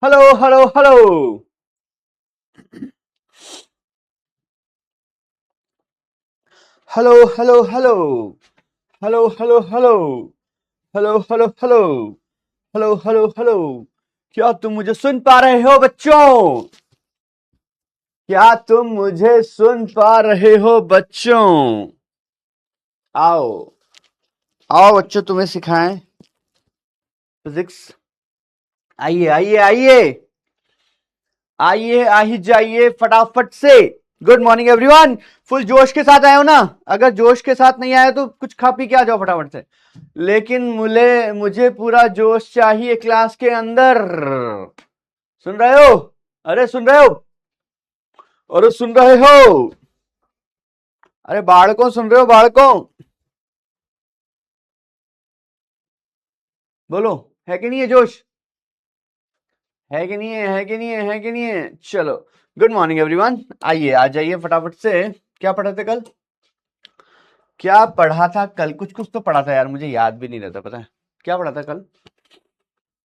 Hello hello hello hello hello hello hello hello hello hello hello hello hello hello hello. क्या तुम मुझे सुन पा रहे हो बच्चों? क्या तुम मुझे सुन पा रहे हो बच्चों? आओ आओ बच्चों, तुम्हें सिखाएं फिजिक्स। आइए आइए आइए आइए आइए जाइए फटाफट से। Good morning everyone. फुल जोश के साथ आए हो ना? अगर जोश के साथ नहीं आए तो कुछ खा पी के आ जाओ फटाफट से। लेकिन मुझे पूरा जोश चाहिए क्लास के अंदर। सुन रहे हो? अरे सुन रहे हो? अरे सुन रहे हो? अरे बालकों, सुन रहे हो बालकों? बोलो, है कि नहीं है जोश? है कि नहीं है? है कि नहीं है? है कि नहीं है? चलो, गुड मॉर्निंग एवरीवन। आइए आ जाइए फटाफट से। क्या पढ़ा था कल? क्या पढ़ा था कल? कुछ कुछ तो पढ़ा था यार, मुझे याद भी नहीं रहता। पता है क्या पढ़ा था कल?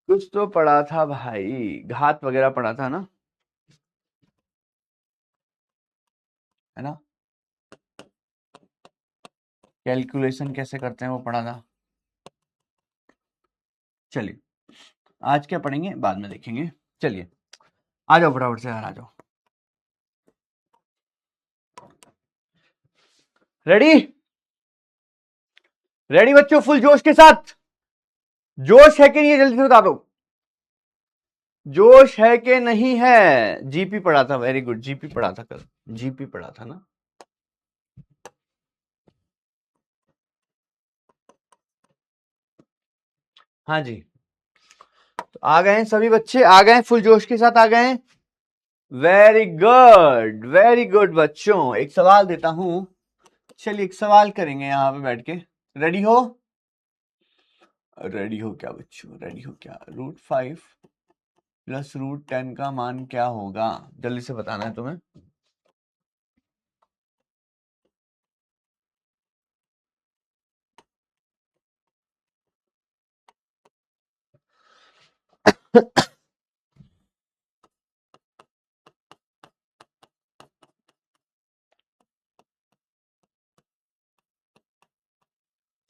कुछ तो पढ़ा था भाई, घात वगैरह पढ़ा था ना, है ना? कैलकुलेशन कैसे करते हैं वो पढ़ा था। चलिए, आज क्या पढ़ेंगे बाद में देखेंगे। चलिए आ जाओ फटाफट से यार, आ जाओ। रेडी? रेडी बच्चों, फुल जोश के साथ। जोश है कि नहीं है जल्दी से बता दो। जोश है कि नहीं है? जीपी पढ़ा था, वेरी गुड। जीपी पढ़ा था कल, जीपी पढ़ा था ना। हाँ जी, तो आ गए हैं सभी बच्चे, आ गए हैं फुल जोश के साथ, आ गए हैं। वेरी गुड वेरी गुड बच्चों। एक सवाल देता हूं, चलिए एक सवाल करेंगे यहां पे बैठ के। रेडी हो? रेडी हो क्या बच्चों? रेडी हो क्या? √5 प्लस √10 का मान क्या होगा? जल्दी से बताना है तुम्हें।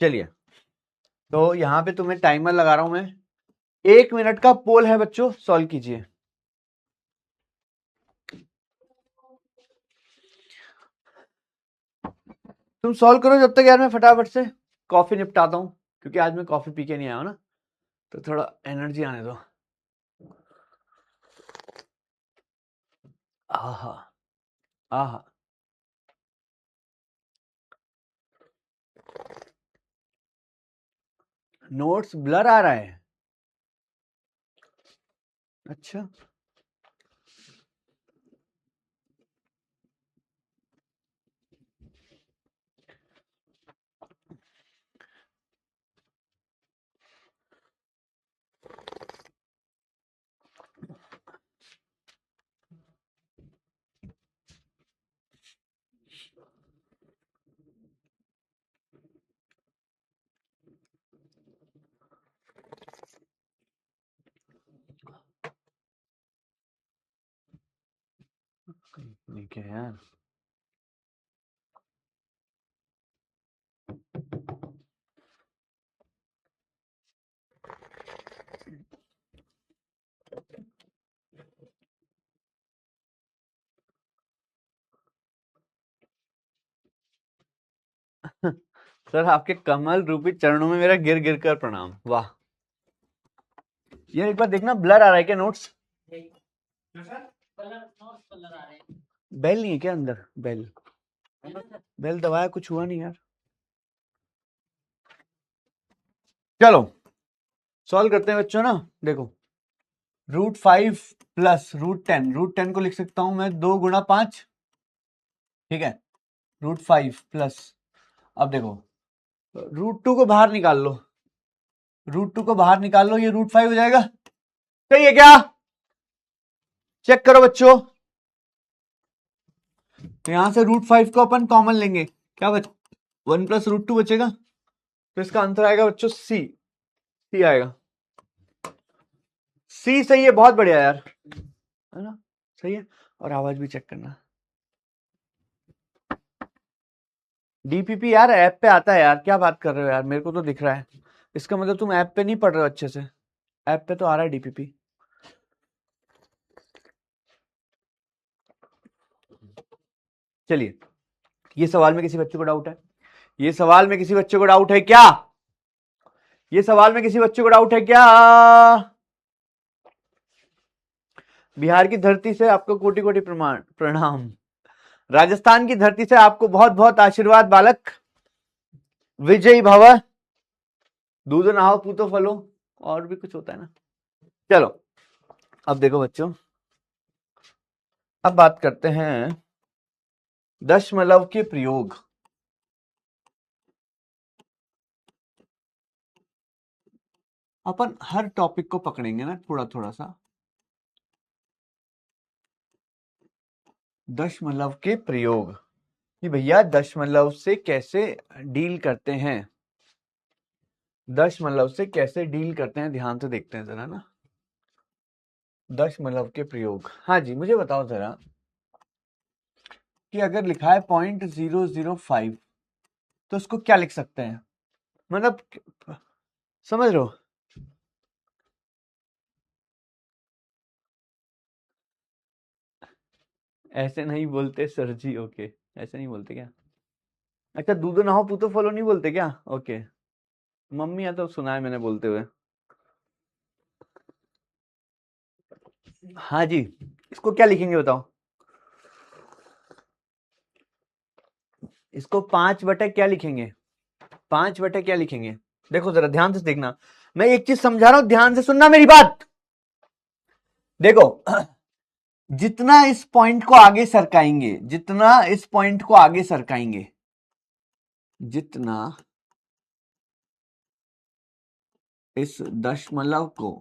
चलिए, तो यहां पे तुम्हें टाइमर लगा रहा हूं मैं। 1 मिनट का पोल है बच्चों, सॉल्व कीजिए। तुम सॉल्व करो जब तक यार, मैं फटाफट से कॉफी निपटाता हूं, क्योंकि आज मैं कॉफी पी के नहीं आया हूं ना, तो थोड़ा एनर्जी आने दो। आहा आहा। नोट्स ब्लर आ रहा है? अच्छा, ठीक है यार। सर, आपके कमल रूपी चरणों में मेरा गिर गिर कर प्रणाम। वाह यार, एक बार देखना ब्लर आ रहा है क्या नोट्स? बेल नहीं है क्या अंदर? बेल, बेल दबाया, कुछ हुआ नहीं यार। चलो सॉल्व करते हैं बच्चों ना। देखो, √5 प्लस √10, √10 को लिख सकता हूं मैं 2 × 5, ठीक है। √5 प्लस, अब देखो √2 को बाहर निकाल लो, √2 को बाहर निकाल लो, ये √5 हो जाएगा। सही है क्या? चेक करो बच्चों। तो यहां से √5 को अपन कॉमन लेंगे, क्या 1 प्लस √2 बचेगा, तो इसका आंसर आएगा बच्चों सी। सी आएगा। सी सही है, बहुत बढ़िया यार, है ना, सही है। और आवाज भी चेक करना। डीपीपी यार ऐप पे आता है यार, क्या बात कर रहे हो यार, मेरे को तो दिख रहा है। इसका मतलब तुम ऐप पे नहीं पढ़ रहे हो अच्छे से। ऐप पे तो आ रहा है डीपीपी। चलिए, ये सवाल में किसी बच्चे को डाउट है? ये सवाल में किसी बच्चे को डाउट है क्या? ये सवाल में किसी बच्चे को डाउट है क्या? बिहार की धरती से आपको कोटि कोटि प्रणाम। राजस्थान की धरती से आपको बहुत बहुत आशीर्वाद बालक। विजयी भव। दूध नहाओ पूतो फलो। और भी कुछ होता है ना। चलो, अब देखो बच्चों, अब बात करते हैं दशमलव के प्रयोग। अपन हर टॉपिक को पकड़ेंगे ना थोड़ा थोड़ा सा। दशमलव के प्रयोग कि भैया दशमलव से कैसे डील करते हैं, दशमलव से कैसे डील करते हैं, ध्यान से देखते हैं जरा ना। दशमलव के प्रयोग, हाँ जी, मुझे बताओ जरा कि अगर लिखा है 0.005 तो उसको क्या लिख सकते हैं? मतलब समझ रहे हो? ऐसे नहीं बोलते सर जी, ओके, ऐसे नहीं बोलते क्या? अच्छा, दूधो नहाओ पूतो फलो नहीं बोलते क्या? ओके, मम्मी या तो सुना है मैंने बोलते हुए। हाँ जी, इसको क्या लिखेंगे बताओ? इसको 5 बटे क्या लिखेंगे? 5 बटे क्या लिखेंगे? देखो जरा ध्यान से देखना, मैं एक चीज समझा रहा हूं, ध्यान से सुनना मेरी बात। देखो, जितना इस पॉइंट को आगे सरकाएंगे, जितना इस पॉइंट को आगे सरकाएंगे, जितना इस दशमलव को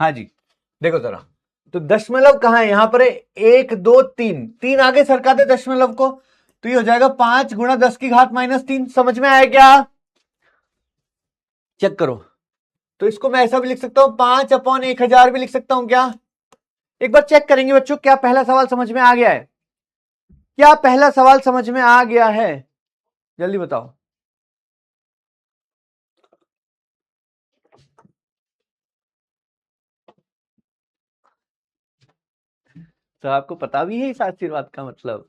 हाँ जी, देखो जरा, तो दशमलव कहां है? यहां पर है 1 2 3, 3 आगे सरकाते दशमलव को, तो ये हो जाएगा 5 × 10⁻³ समझ में आया क्या? चेक करो, तो इसको मैं ऐसा भी लिख सकता हूं, 5/1000 भी लिख सकता हूं क्या? एक बार चेक करेंगे बच्चों, क्या पहला सवाल समझ में आ गया है? क्या पहला सवाल समझ में आ गया है? जल्दी बताओ। तो आपको पता भी है इस आशीर्वाद का मतलब?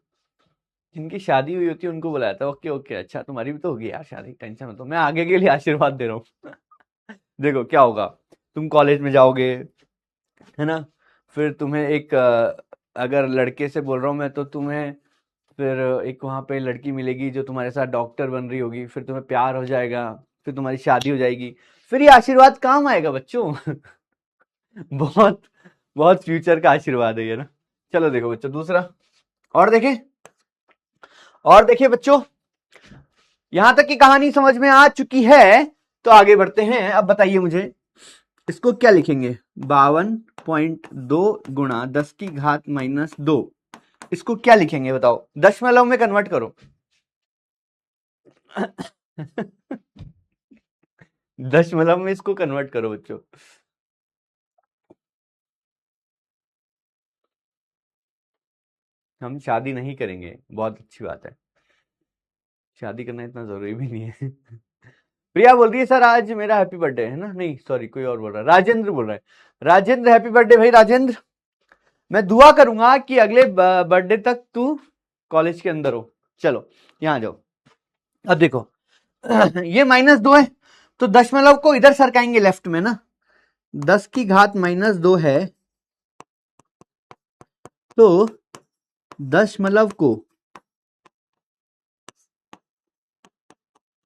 जिनकी शादी हुई होती है उनको बुलाया था। ओके ओके, अच्छा तुम्हारी भी तो होगी यार शादी, टेंशन मत लो, मैं आगे के लिए आशीर्वाद दे रहा हूँ। देखो क्या होगा, तुम कॉलेज में जाओगे, है ना, फिर तुम्हें एक अगर लड़के से बोल रहा हूँ मैं, तो तुम्हें फिर एक वहां पे लड़की मिलेगी जो तुम्हारे साथ डॉक्टर बन रही होगी, फिर तुम्हें प्यार हो जाएगा, फिर तुम्हारी शादी हो जाएगी, फिर ये आशीर्वाद काम आएगा बच्चों। बहुत बहुत फ्यूचर का आशीर्वाद है ये ना। चलो देखो बच्चों दूसरा, और देखें, और देखिए बच्चों, यहां तक की कहानी समझ में आ चुकी है, तो आगे बढ़ते हैं। अब बताइए मुझे, इसको क्या लिखेंगे? 52.2 × 10⁻², इसको क्या लिखेंगे बताओ? दशमलव में कन्वर्ट करो। दशमलव में इसको कन्वर्ट करो बच्चों। हम शादी नहीं करेंगे, बहुत अच्छी बात है, शादी करना इतना जरूरी भी नहीं है। प्रिया बोल रही है सर आज मेरा हैप्पी बर्थडे है ना, नहीं सॉरी कोई और बोल रहा है, राजेंद्र बोल रहा है। राजेंद्र हैप्पी बर्थडे भाई राजेंद्र, मैं दुआ करूंगा कि अगले बर्थडे तक तू कॉलेज के अंदर हो। चलो यहां जाओ, अब देखो, ये -2 है, तो दशमलव को इधर सरकाएंगे लेफ्ट में ना, 10⁻² है, तो दशमलव को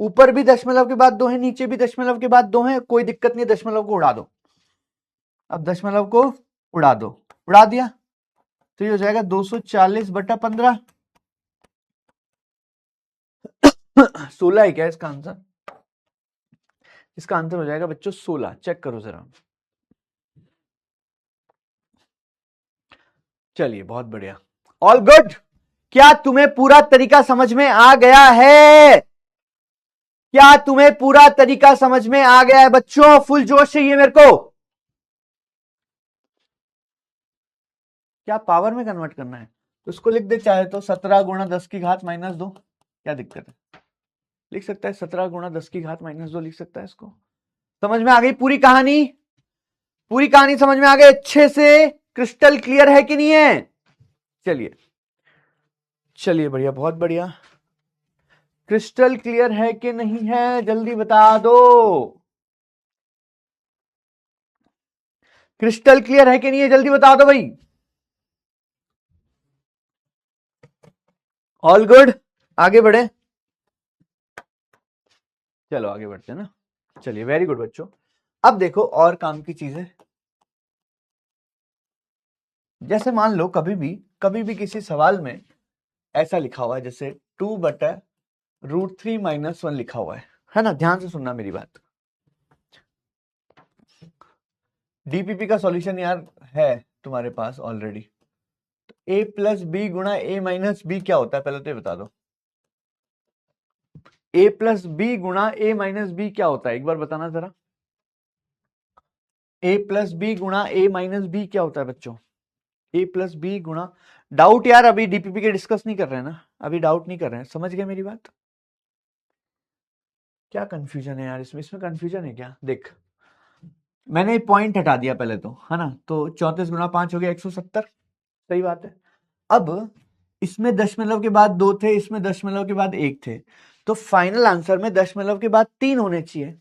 ऊपर भी दशमलव के बाद 2 है, नीचे भी दशमलव के बाद 2 है, कोई दिक्कत नहीं, दशमलव को उड़ा दो। अब दशमलव को उड़ा दो, उड़ा दिया तो ये हो जाएगा 240/15। 16 है क्या इसका आंसर? इसका आंसर हो जाएगा बच्चों 16। चेक करो जरा। चलिए बहुत बढ़िया, ऑल गुड। क्या तुम्हें पूरा तरीका समझ में आ गया है? क्या तुम्हें पूरा तरीका समझ में आ गया है बच्चों? फुल जोश चाहिए मेरे को। क्या पावर में कन्वर्ट करना है तो उसको लिख दे, चाहे तो 17 गुणा 10 की घात माइनस 2। क्या दिक्कत है, लिख सकता है 17 गुणा 10 की घात माइनस 2 लिख सकता है इसको। समझ में आ गई पूरी कहानी? पूरी कहानी समझ में आ गई अच्छे से? क्रिस्टल क्लियर है कि नहीं है? चलिए चलिए, बढ़िया, बहुत बढ़िया। क्रिस्टल क्लियर है कि नहीं है, जल्दी बता दो। क्रिस्टल क्लियर है कि नहीं है, जल्दी बता दो भाई। ऑल गुड, आगे बढ़े। चलो आगे बढ़ते हैं ना। चलिए वेरी गुड बच्चों। अब देखो और काम की चीजें, जैसे मान लो कभी भी किसी सवाल में ऐसा लिखा हुआ है, जैसे 2/√3 - 1 लिखा हुआ है ना? ध्यान से सुनना मेरी बात। डीपीपी का सॉल्यूशन यार है तुम्हारे पास ऑलरेडी। ए प्लस बी गुणा ए माइनस बी क्या होता है, पहले तो ये बता दो। ए प्लस बी गुणा ए माइनस बी क्या होता है, एक बार बताना जरा। ए प्लस बी गुणा ए माइनस बी क्या होता है बच्चों? ए प्लस बी गुणा, डाउट यार अभी डीपीपी के डिस्कस नहीं कर रहे हैं ना, अभी डाउट नहीं कर रहे हैं, समझ गए मेरी बात? क्या कंफ्यूजन है यार इसमें? इसमें कंफ्यूजन है क्या? देख, मैंने पॉइंट हटा दिया पहले तो, है ना? तो 34 गुणा 5 हो गया 170। सही बात है। अब इसमें दशमलव के बाद 2 थे, इसमें दशमलव के बाद 1 थे, तो फाइनल आंसर में दशमलव के बाद 3 होने चाहिए।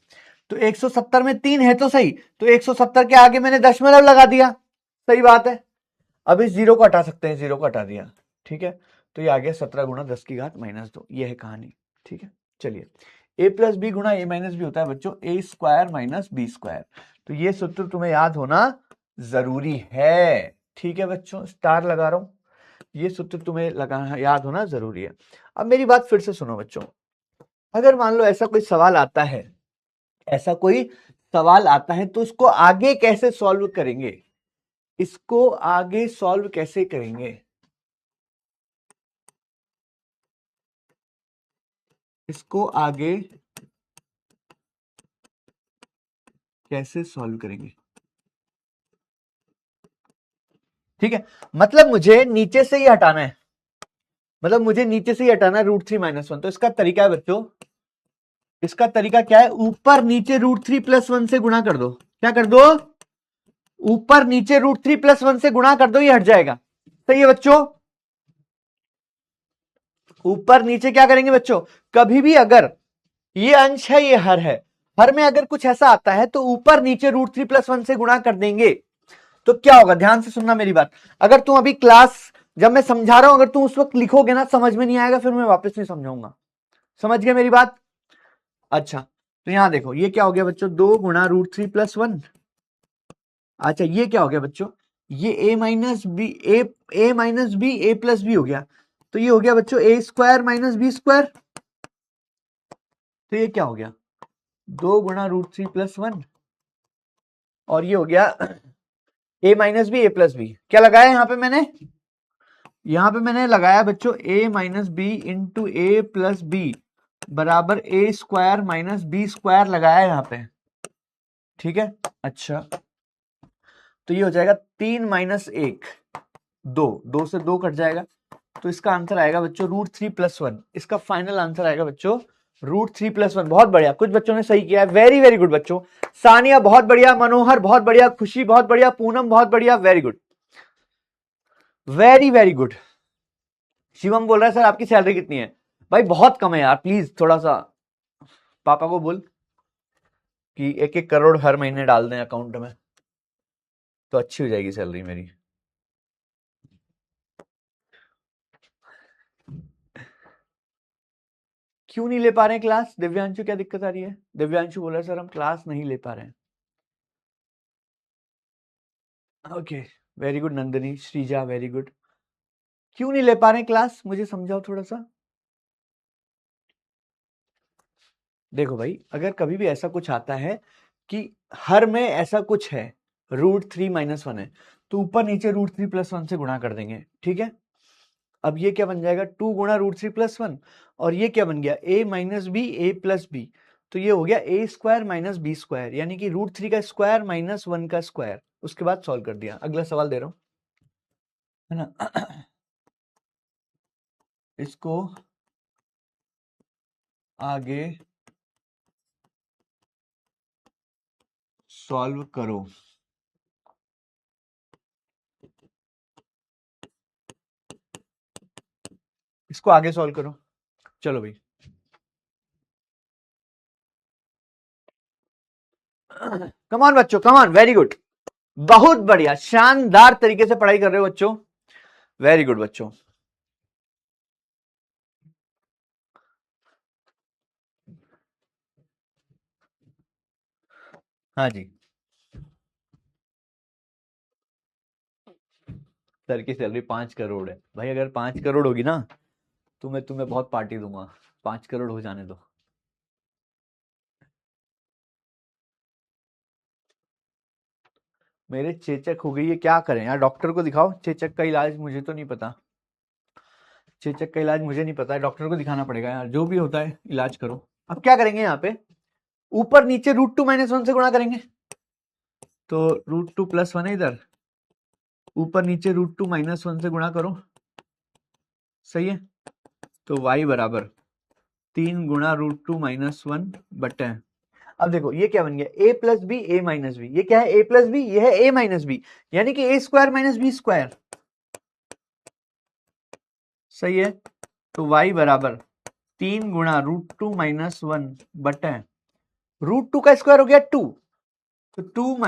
तो 170 में 3 है तो सही, तो 170 के आगे मैंने दशमलव लगा दिया। सही बात है। अब इस जीरो को हटा सकते हैं, जीरो को हटा दिया, ठीक है? तो ये आ गया 17 गुणा 10 की घात माइनस 2। ये है कहानी, ठीक है? चलिए, ए प्लस बी गुणा ए माइनस बी होता है बच्चों ए स्क्वायर माइनस बी स्क्वायर। तो ये सूत्र तुम्हें याद होना जरूरी है, ठीक है बच्चों? स्टार लगा रहा हूं, ये सूत्र तुम्हें लगाना याद होना जरूरी है। अब मेरी बात फिर से सुनो बच्चों, अगर मान लो ऐसा कोई सवाल आता है, ऐसा कोई सवाल आता है, तो उसको आगे कैसे सॉल्व करेंगे? इसको आगे सॉल्व कैसे करेंगे? इसको आगे कैसे सॉल्व करेंगे? ठीक है, मतलब मुझे नीचे से ही हटाना है, मतलब मुझे नीचे से ही हटाना है √3 - 1। तो इसका तरीका है बच्चों, इसका तरीका क्या है? ऊपर नीचे √3 + 1 से गुणा कर दो। क्या कर दो? ऊपर नीचे √3 + 1 से गुणा कर दो, ये हट जाएगा। सही है बच्चों? ऊपर नीचे क्या करेंगे बच्चों? कभी भी अगर ये अंश है, ये हर है, हर में अगर कुछ ऐसा आता है तो ऊपर नीचे √3 + 1 से गुणा कर देंगे। तो क्या होगा, ध्यान से सुनना मेरी बात। अगर तुम अभी क्लास, जब मैं समझा रहा हूं, अगर तुम उस वक्त लिखोगे ना, समझ में नहीं आएगा, फिर मैं वापस नहीं समझाऊंगा। समझ गए मेरी बात? अच्छा, तो यहां देखो, ये क्या हो गया बच्चों? 2 गुणा √3 + 1। अच्छा, ये क्या हो गया बच्चों? ये a minus b, a minus b, a plus b हो गया। तो ये हो गया बच्चों a square minus b square. तो ये क्या हो गया? 2 गुणा √3 + 1, और ये हो गया a minus b, a plus b. क्या लगाया यहां पे मैंने? यहां पे मैंने लगाया बच्चों a minus b into a plus b बराबर a square minus b square लगाया यहां पे, ठीक है? अच्छा, तो ये हो जाएगा 3 - 1, 2, 2 से 2 कट जाएगा, तो इसका आंसर आएगा बच्चों √3 + 1। इसका फाइनल आंसर आएगा बच्चों √3 + 1। बहुत बढ़िया, कुछ बच्चों ने सही किया है, वेरी वेरी गुड बच्चों। सानिया बहुत बढ़िया, मनोहर बहुत बढ़िया, खुशी बहुत बढ़िया, पूनम बहुत बढ़िया, very good, very very good. Shivam बोल रहा है सर आपकी सैलरी कितनी है? भाई बहुत कम है यार, प्लीज थोड़ा सा पापा को बोल कि 1-1 करोड़ हर महीने डाल दें अकाउंट में, तो अच्छी हो जाएगी सैलरी मेरी। क्यों नहीं ले पा रहे हैं क्लास? दिव्यांशु, क्या दिक्कत आ रही है? दिव्यांशु बोला सर हम क्लास नहीं ले पा रहे हैं। Okay, very good Nandini, Shreeja, very good. क्यों नहीं ले पा रहे हैं क्लास, मुझे समझाओ थोड़ा सा। देखो भाई, अगर कभी भी ऐसा कुछ आता है कि हर में ऐसा कुछ है, √3 - 1 है, तो ऊपर नीचे √3 + 1 से गुणा कर देंगे, ठीक है। अब ये क्या बन जाएगा, 2 गुणा √3 + 1, और ये क्या बन गया, a - b a + b, तो ये हो गया a² - b², यानी कि √3 का स्क्वायर - 1 का स्क्वायर। उसके बाद सॉल्व कर दिया। अगला सवाल दे रहा हूं, है ना। इसको आगे सॉल्व करो। इसको आगे सॉल्व करो, चलो भाई। कमान बच्चों, कमान, वेरी गुड, बहुत बढ़िया, शानदार तरीके से पढ़ाई कर रहे हो बच्चों, वेरी गुड बच्चों। हाँ जी, सर की सैलरी 5 करोड़ है भाई। अगर 5 करोड़ होगी ना तो मैं तुम्हें बहुत पार्टी दूंगा। 5 करोड़ हो जाने दो। मेरे चेचक हो गई है, क्या करें यार, डॉक्टर को दिखाओ। चेचक का इलाज मुझे तो नहीं पता, चेचक का इलाज मुझे नहीं पता है, डॉक्टर को दिखाना पड़ेगा यार। जो भी होता है इलाज करो। अब क्या करेंगे यहाँ पे, ऊपर नीचे √2 - 1 से गुणा करेंगे, तो √2 + 1 है इधर, ऊपर नीचे √2 - 1 से गुणा करो, सही है। तो y बराबर 3 गुणा √2 - 1 बटे, अब देखो ये क्या बन गया, a + b a - b, ये क्या है, a + b, ये है a - b, यानी कि a² - b², सही है। तो y बराबर 3 गुणा √2 - 1 बटे, √2 का स्क्वायर हो गया 2, तो 2 -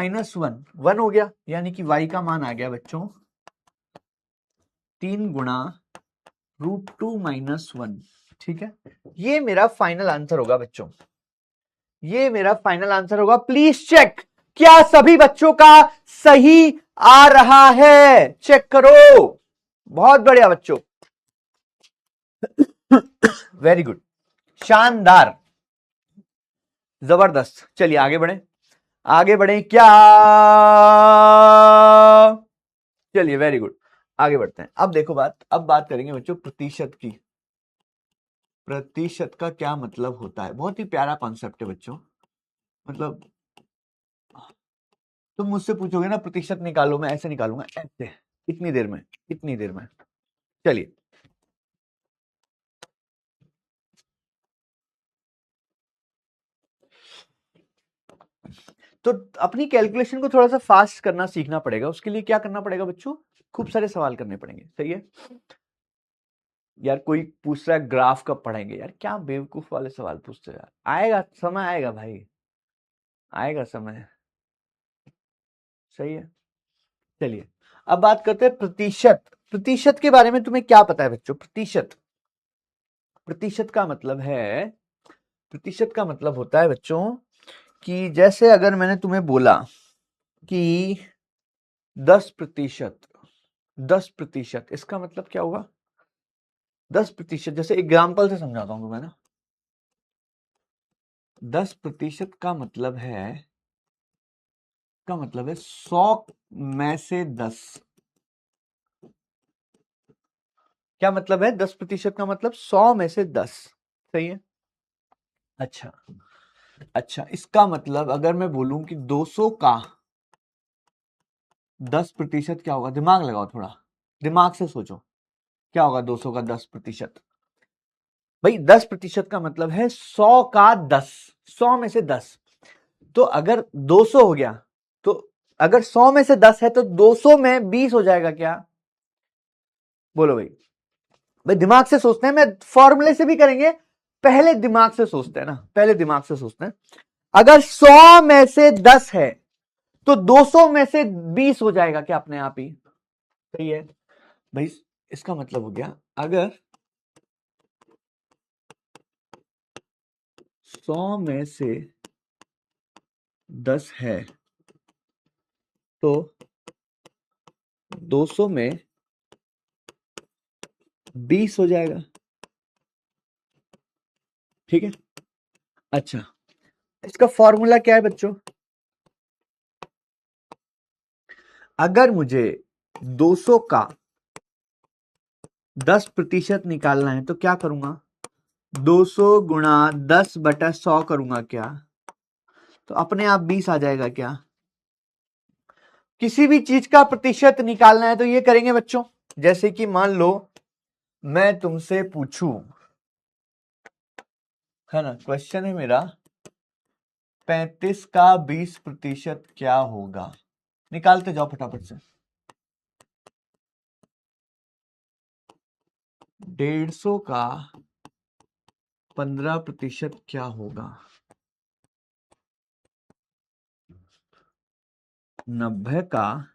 1 हो गया, यानी कि y का मान आ गया बच्चों 3 गुणा √2 - 1, ठीक है। ये मेरा फाइनल आंसर होगा बच्चों, ये मेरा फाइनल आंसर होगा। प्लीज चेक, क्या सभी बच्चों का सही आ रहा है, चेक करो। बहुत बढ़िया बच्चों, वेरी गुड, शानदार, जबरदस्त। चलिए आगे बढ़े, आगे बढ़े क्या, चलिए वेरी गुड, आगे बढ़ते हैं। अब देखो बात, अब बात करेंगे बच्चों प्रतिशत की। प्रतिशत का क्या मतलब होता है, बहुत ही प्यारा कॉन्सेप्ट है बच्चों। मतलब तुम मुझसे पूछोगे ना प्रतिशत निकालो, मैं ऐसे निकालूंगा, ऐसे, इतनी देर में, इतनी देर में। चलिए, तो अपनी कैलकुलेशन को थोड़ा सा फास्ट करना सीखना पड़ेगा। उसके लिए क्या करना पड़ेगा बच्चों, खूब सारे सवाल करने पड़ेंगे, सही है। यार कोई पूछ रहा है ग्राफ कब पढ़ेंगे, यार क्या बेवकूफ वाले सवाल पूछते हो यार। आएगा समय, आएगा भाई, आएगा समय, सही है। चलिए अब बात करते हैं प्रतिशत। प्रतिशत के बारे में तुम्हें क्या पता है बच्चों, प्रतिशत, प्रतिशत का मतलब है, प्रतिशत का मतलब होता है बच्चों कि जैसे अगर मैंने तुम्हें बोला कि 10%, 10%, इसका मतलब क्या होगा, 10%, जैसे एग्जाम्पल से समझाता हूं तुम्हें ना। 10% का मतलब है, का मतलब है 100 में से 10। क्या मतलब है, 10% का मतलब 100 में से 10, सही है। अच्छा, अच्छा, इसका मतलब अगर मैं बोलूं कि 200 का 10% क्या होगा, दिमाग लगाओ थोड़ा, दिमाग से सोचो, क्या होगा 200 का 10%। भाई 10% का मतलब है 100 का 10, 100 में से 10। तो अगर 200 हो गया, तो अगर 100 में से 10 है तो 200 में 20 हो जाएगा क्या, बोलो भाई। भाई दिमाग से सोचते हैं, मैं फॉर्मूले से भी करेंगे, पहले दिमाग से सोचते हैं ना, पहले दिमाग से सोचते हैं। अगर 100 में से 10 है तो 200 में से 20 हो जाएगा क्या अपने आप ही, सही है भाई। इसका मतलब हो गया, अगर 100 में से 10 है तो 200 में 20 हो जाएगा। ठीक है। अच्छा, इसका फॉर्मूला क्या है बच्चों? अगर मुझे 200 का 10% निकालना है तो क्या करूंगा? 200 गुणा 10/100 करूंगा क्या? तो अपने आप 20 आ जाएगा क्या? किसी भी चीज का प्रतिशत निकालना है तो ये करेंगे बच्चों। जैसे कि मान लो मैं तुमसे पूछूं, है ना, क्वेश्चन है मेरा 35 का 20% क्या होगा? निकालते जाओ फटाफट से। 150 का 15% क्या होगा? 90 का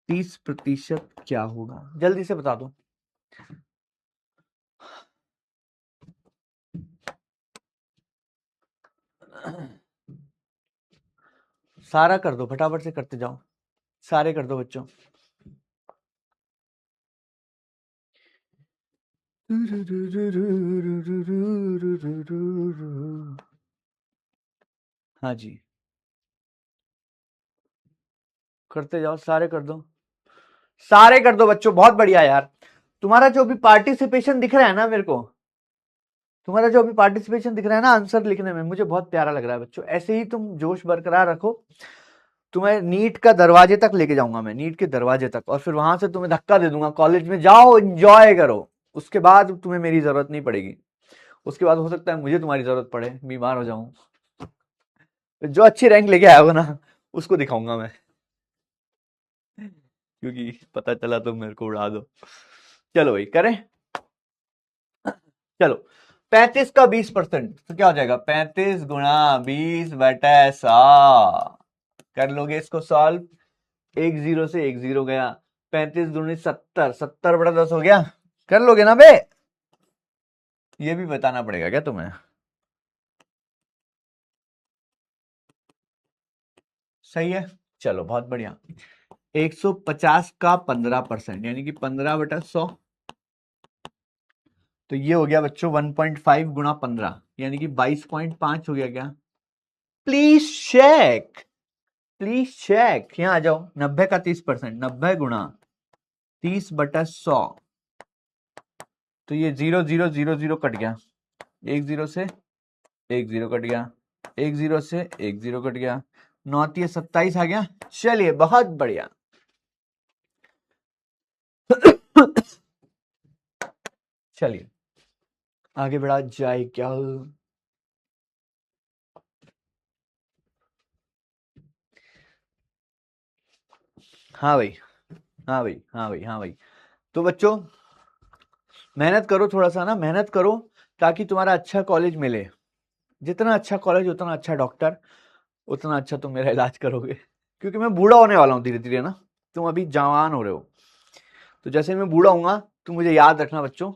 30% क्या होगा? जल्दी से बता दो। सारा कर दो, फटाफट से करते जाओ, सारे कर दो बच्चों। हाँ जी, करते जाओ, सारे कर दो, सारे कर दो बच्चों। बहुत बढ़िया यार, तुम्हारा जो भी पार्टिसिपेशन दिख रहा है ना मेरे को, तुम्हारा जो अभी पार्टिसिपेशन दिख रहा है ना आंसर लिखने में, मुझे बहुत प्यारा लग रहा है बच्चों। ऐसे ही तुम जोश बरकरार रखो। तुम्हें नीट का दरवाजे तक लेके जाऊंगा मैं, नीट के दरवाजे तक, और फिर वहां से तुम्हें धक्का दे दूंगा, कॉलेज में जाओ एंजॉय करो। उसके बाद तुम्हें मेरी जरूरत नहीं पड़ेगी। उसके बाद हो सकता है मुझे तुम्हारी जरूरत पड़े, बीमार हो जाऊं। जो अच्छी रैंक लेके आया होगा ना उसको दिखाऊंगा मैं, क्योंकि पता चला तुम मेरे को उड़ा दो। चलो भाई करें, चलो 35 का 20% तो क्या हो जाएगा? 35 गुणा 20/100। कर लोगे इसको सॉल्व? एक जीरो से एक जीरो गया, 35 दूनी 70, 70/10 हो गया। कर लोगे ना बे? ये भी बताना पड़ेगा क्या तुम्हें? सही है, चलो बहुत बढ़िया। 150 का 15% यानी कि 15/100, तो ये हो गया बच्चों 1.5 गुणा 15 यानी कि 22.5 हो गया क्या? Please check, please check. यहां आ जाओ। 90 का 30%, 90 गुणा 30/100, तो ये 0 0 0 0 कट गया, एक जीरो से एक जीरो कट गया, एक जीरो से एक जीरो कट गया, 9×27 आ गया। चलिए बहुत बढ़िया। चलिए आगे बढ़ा जाए क्या? हाँ भाई, हाँ भाई, हाँ भाई, हाँ भाई। तो बच्चों मेहनत करो, थोड़ा सा ना मेहनत करो, ताकि तुम्हारा अच्छा कॉलेज मिले। जितना अच्छा कॉलेज उतना अच्छा डॉक्टर, उतना अच्छा तुम मेरा इलाज करोगे। क्योंकि मैं बूढ़ा होने वाला हूँ धीरे धीरे ना, तुम अभी जवान हो रहे हो। तो जैसे मैं बूढ़ा होऊंगा तो मुझे याद रखना बच्चों,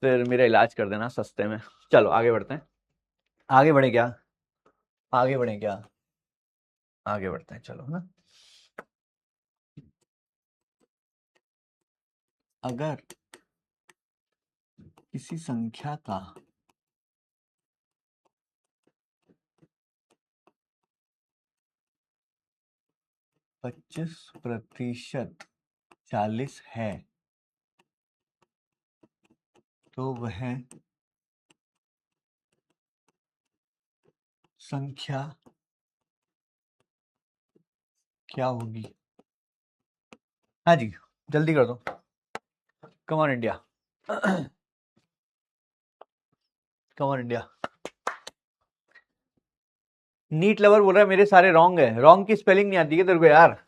फिर मेरा इलाज कर देना सस्ते में। चलो आगे बढ़ते हैं। आगे बढ़े क्या? आगे बढ़े क्या? आगे बढ़ते हैं चलो ना। अगर किसी संख्या का 25% 40 है तो वह संख्या क्या होगी? हाँ जी, जल्दी कर दो, come on India, come on India. NEET lover बोल रहा है मेरे सारे रॉन्ग है। रॉन्ग की स्पेलिंग नहीं आती है तेरे को यार?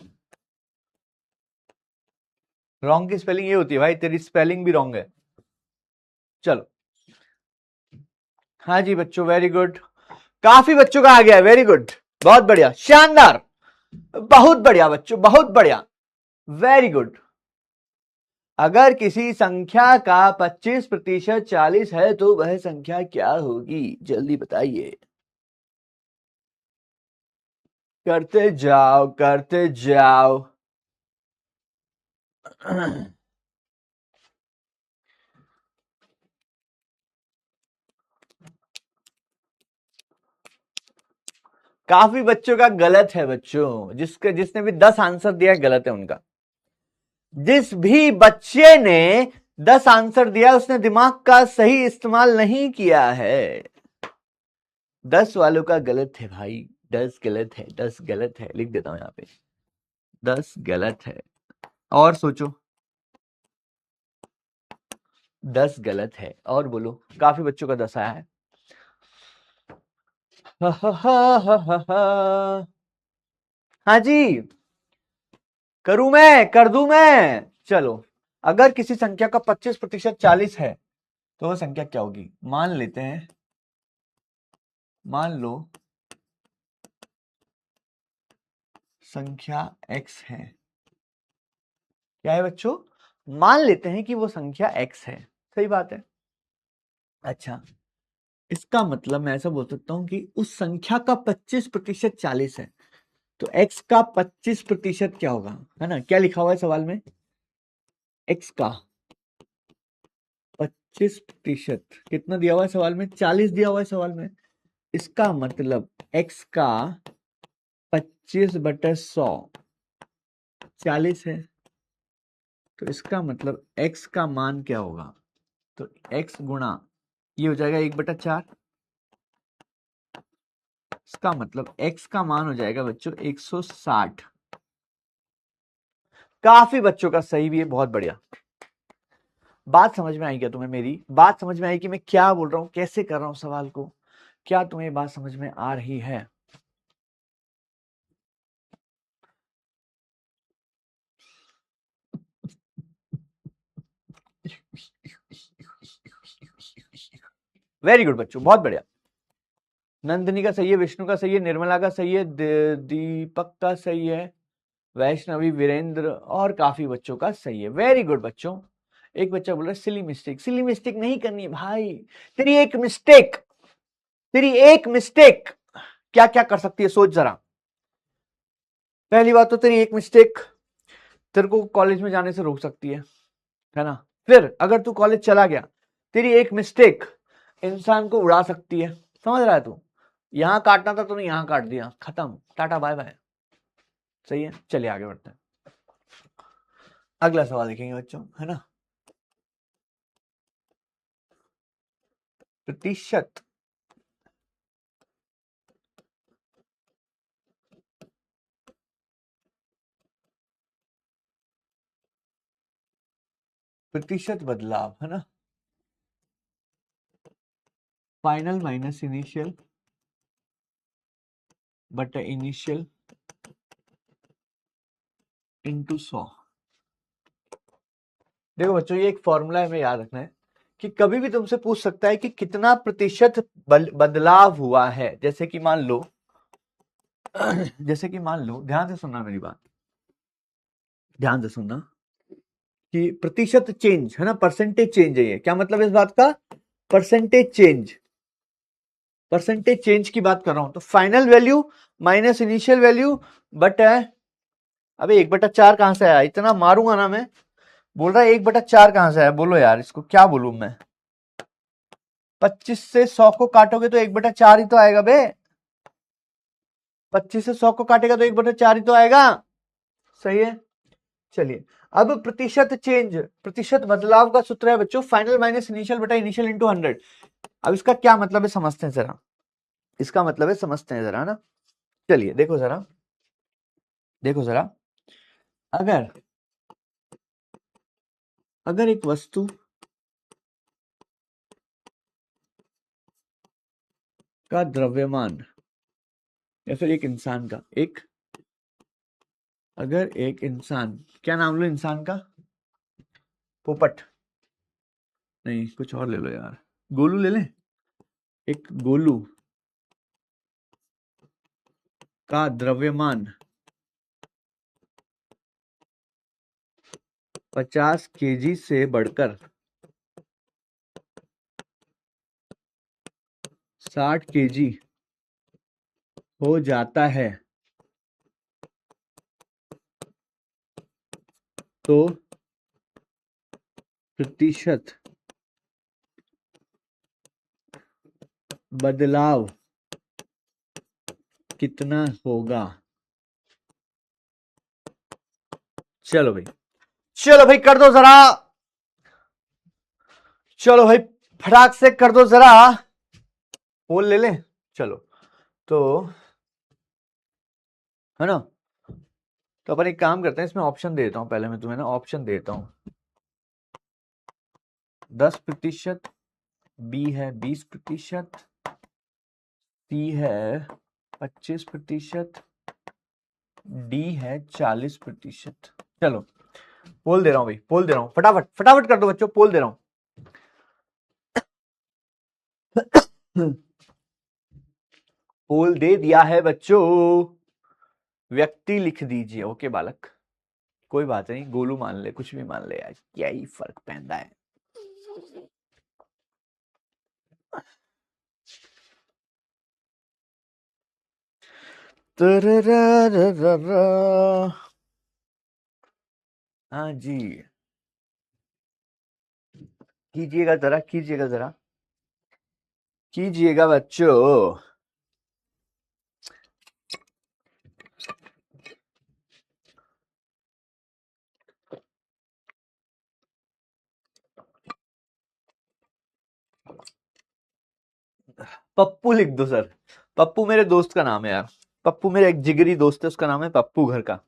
रॉन्ग की स्पेलिंग ये होती है भाई, तेरी स्पेलिंग भी रॉन्ग है। चलो हाँ जी बच्चों, वेरी गुड। काफी बच्चों का आ गया है, वेरी गुड, बहुत बढ़िया, शानदार, बहुत बढ़िया बच्चों, बहुत बढ़िया, वेरी गुड। अगर किसी संख्या का 25% 40 है तो वह संख्या क्या होगी? जल्दी बताइए। करते जाओ करते जाओ। काफी बच्चों का गलत है बच्चों, जिसने भी 10 आंसर दिया गलत है उनका। जिस भी बच्चे ने 10 आंसर दिया उसने दिमाग का सही इस्तेमाल नहीं किया है। 10 वालों का गलत है भाई, 10 गलत है, 10 गलत है, लिख देता हूं यहां पे, 10 गलत है। और सोचो, 10 गलत है, और बोलो। काफी बच्चों का 10 आया है। हा हा हा हा हा। हाँ जी, करूं मैं, कर दूं मैं। चलो, अगर किसी संख्या का 25% 40 है तो वह संख्या क्या होगी? मान लेते हैं, मान लो संख्या x है। क्या है बच्चों? मान लेते हैं कि वो संख्या x है। सही बात है। अच्छा, इसका मतलब मैं ऐसा बोल सकता हूं कि उस संख्या का 25% 40 है, तो x का 25% क्या होगा? है ना, क्या लिखा हुआ है सवाल में? x का 25% कितना दिया हुआ है सवाल में? 40 दिया हुआ है सवाल में। इसका मतलब x का 25/100 40 है, तो इसका मतलब x का मान क्या होगा? तो x गुणा ये हो जाएगा 1/4। इसका मतलब x का मान हो जाएगा बच्चों 160। काफी बच्चों का सही भी है, बहुत बढ़िया। बात समझ में आई क्या तुम्हें? मेरी बात समझ में आई कि मैं क्या बोल रहा हूं, कैसे कर रहा हूं सवाल को? क्या तुम्हें बात समझ में आ रही है? वेरी गुड बच्चों, बहुत बढ़िया। नंदिनी का सही है, विष्णु का सही है, निर्मला का सही है, दीपक का सही है, वैष्णवी, वीरेंद्र और काफी बच्चों का सही है। वेरी गुड बच्चों। एक बच्चा बोल रहा है सिली मिस्टेक। सिली मिस्टेक नहीं करनी है भाई। तेरी एक मिस्टेक, तेरी एक मिस्टेक क्या क्या कर सकती है, सोच जरा। पहली बात तो तेरी एक मिस्टेक तेरे को कॉलेज में जाने से रोक सकती है ना। फिर अगर तू कॉलेज चला गया, तेरी एक मिस्टेक इंसान को उड़ा सकती है। समझ रहा है तू? यहां काटना था तूने यहां काट दिया, खत्म, टाटा बाय बाय। सही है, चलिए आगे बढ़ते हैं। अगला सवाल देखेंगे बच्चों, है ना। प्रतिशत प्रतिशत बदलाव, है ना। फाइनल माइनस इनिशियल बटा इनिशियल इंटू 100। देखो बच्चों, ये एक फॉर्मूला हमें याद रखना है कि कभी भी तुमसे पूछ सकता है कि कितना प्रतिशत बदलाव हुआ है। जैसे कि मान लो जैसे कि मान लो, ध्यान से सुनना मेरी बात, ध्यान से सुनना कि प्रतिशत चेंज, है ना, परसेंटेज चेंज है ये। क्या मतलब है इस बात का? परसेंटेज चेंज, परसेंटेज चेंज की बात कर रहा हूं। तो final value minus initial value but है, अबे 1/4 कहां से आया? इतना मारूंगा ना मैं। बोल रहा है 1/4 कहां से आया? बोलो यार, इसको क्या बोलूं मैं? 25 से 100 को काटोगे तो 1/4 ही तो आएगा बे। 25 से 100 को काटेगा तो 1/4 ही तो आएगा। सही है। चलिए, अब प्रतिशत चेंज, प्रतिशत बदलाव का सूत्र है बच्चों फाइनल माइनस इनिशियल बटा इनिशियल इंटू 100। अब इसका क्या मतलब है समझते हैं जरा, इसका मतलब है समझते हैं जरा ना। चलिए देखो जरा, देखो जरा, अगर अगर एक वस्तु का द्रव्यमान या फिर एक इंसान का, एक अगर एक इंसान, क्या नाम लो इंसान का? पोपट? नहीं, कुछ और ले लो यार, गोलू ले लें। एक गोलू का द्रव्यमान 50 केजी से बढ़कर 60 केजी हो जाता है तो प्रतिशत बदलाव कितना होगा? चलो भाई, चलो भाई कर दो जरा, चलो भाई फटाक से कर दो जरा, पोल ले ले। चलो तो है ना, तो अपन एक काम करते हैं, इसमें ऑप्शन दे देता हूं, पहले मैं तुम्हें ना ऑप्शन देता हूं। 10%, बी है 20%, सी है 25%, डी है 40%। चलो पोल दे रहा हूं भाई, पोल दे रहा हूं, फटाफट फटाफट कर दो बच्चों, पोल दे रहा हूं। पोल दे दिया है बच्चों, व्यक्ति लिख दीजिए। ओके बालक, कोई बात नहीं, गोलू मान ले, कुछ भी मान ले यार, क्या ही फर्क पैदा है। हाँ जी, कीजिएगा जरा, कीजिएगा जरा, कीजिएगा बच्चों। पप्पू लिख दो सर, पप्पू मेरे दोस्त का नाम है यार, पप्पू मेरा एक जिगरी दोस्त है, उसका नाम है पप्पू घर का,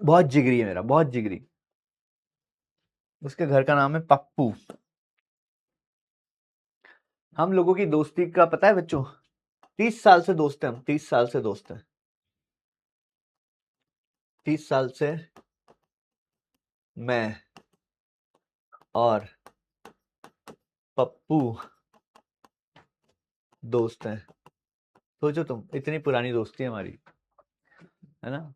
बहुत जिगरी है मेरा, बहुत जिगरी, उसके घर का नाम है पप्पू। हम लोगों की दोस्ती का पता है बच्चों, 30 साल से दोस्त हैं हम, 30 साल से दोस्त हैं, 30 साल से मैं और पप्पू दोस्त हैं। सोचो तुम, इतनी पुरानी दोस्ती है हमारी, है ना।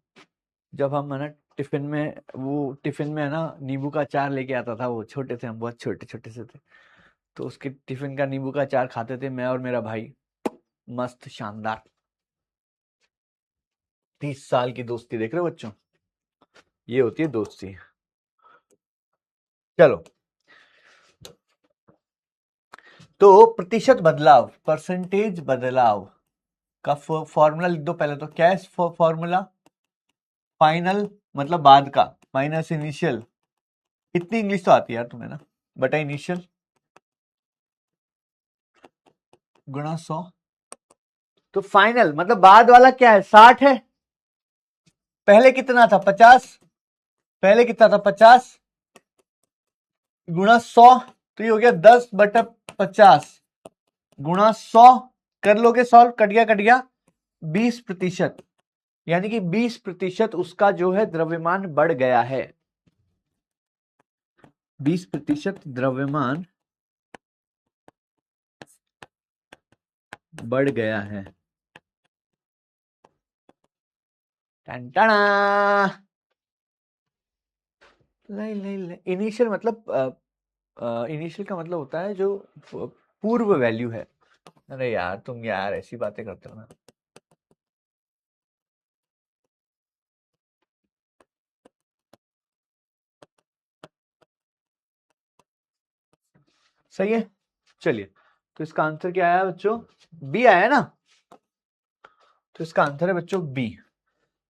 जब हम है ना टिफिन में, वो टिफिन में है ना नींबू का अचार लेके आता था, वो छोटे थे हम, बहुत छोटे छोटे से थे, तो उसके टिफिन का नींबू का अचार खाते थे मैं और मेरा भाई, मस्त शानदार। 30 साल की दोस्ती, देख रहे हो बच्चों, ये होती है दोस्ती। चलो तो प्रतिशत बदलाव, परसेंटेज बदलाव का फॉर्मूला लिख दो पहले तो। क्या है फॉर्मूला? फाइनल मतलब बाद का, माइनस इनिशियल। इतनी इंग्लिश तो आती है यार तुम्हें ना, बटा इनिशियल गुणा 100। तो फाइनल मतलब बाद वाला क्या है, 60 है। पहले कितना था, 50। पहले कितना था, 50 गुणा 100, तो ये हो गया 10/50 गुणा 100। कर लोगे सॉल्व, कट गया कट गया, 20%, यानी कि 20% उसका जो है द्रव्यमान बढ़ गया है, 20% द्रव्यमान बढ़ गया है। इनिशियल मतलब, इनिशियल का मतलब होता है जो पूर्व वैल्यू है। अरे यार तुम यार ऐसी बातें करते हो ना। सही है, चलिए तो इसका आंसर क्या आया बच्चों, बी आया ना। तो इसका आंसर है बच्चों बी।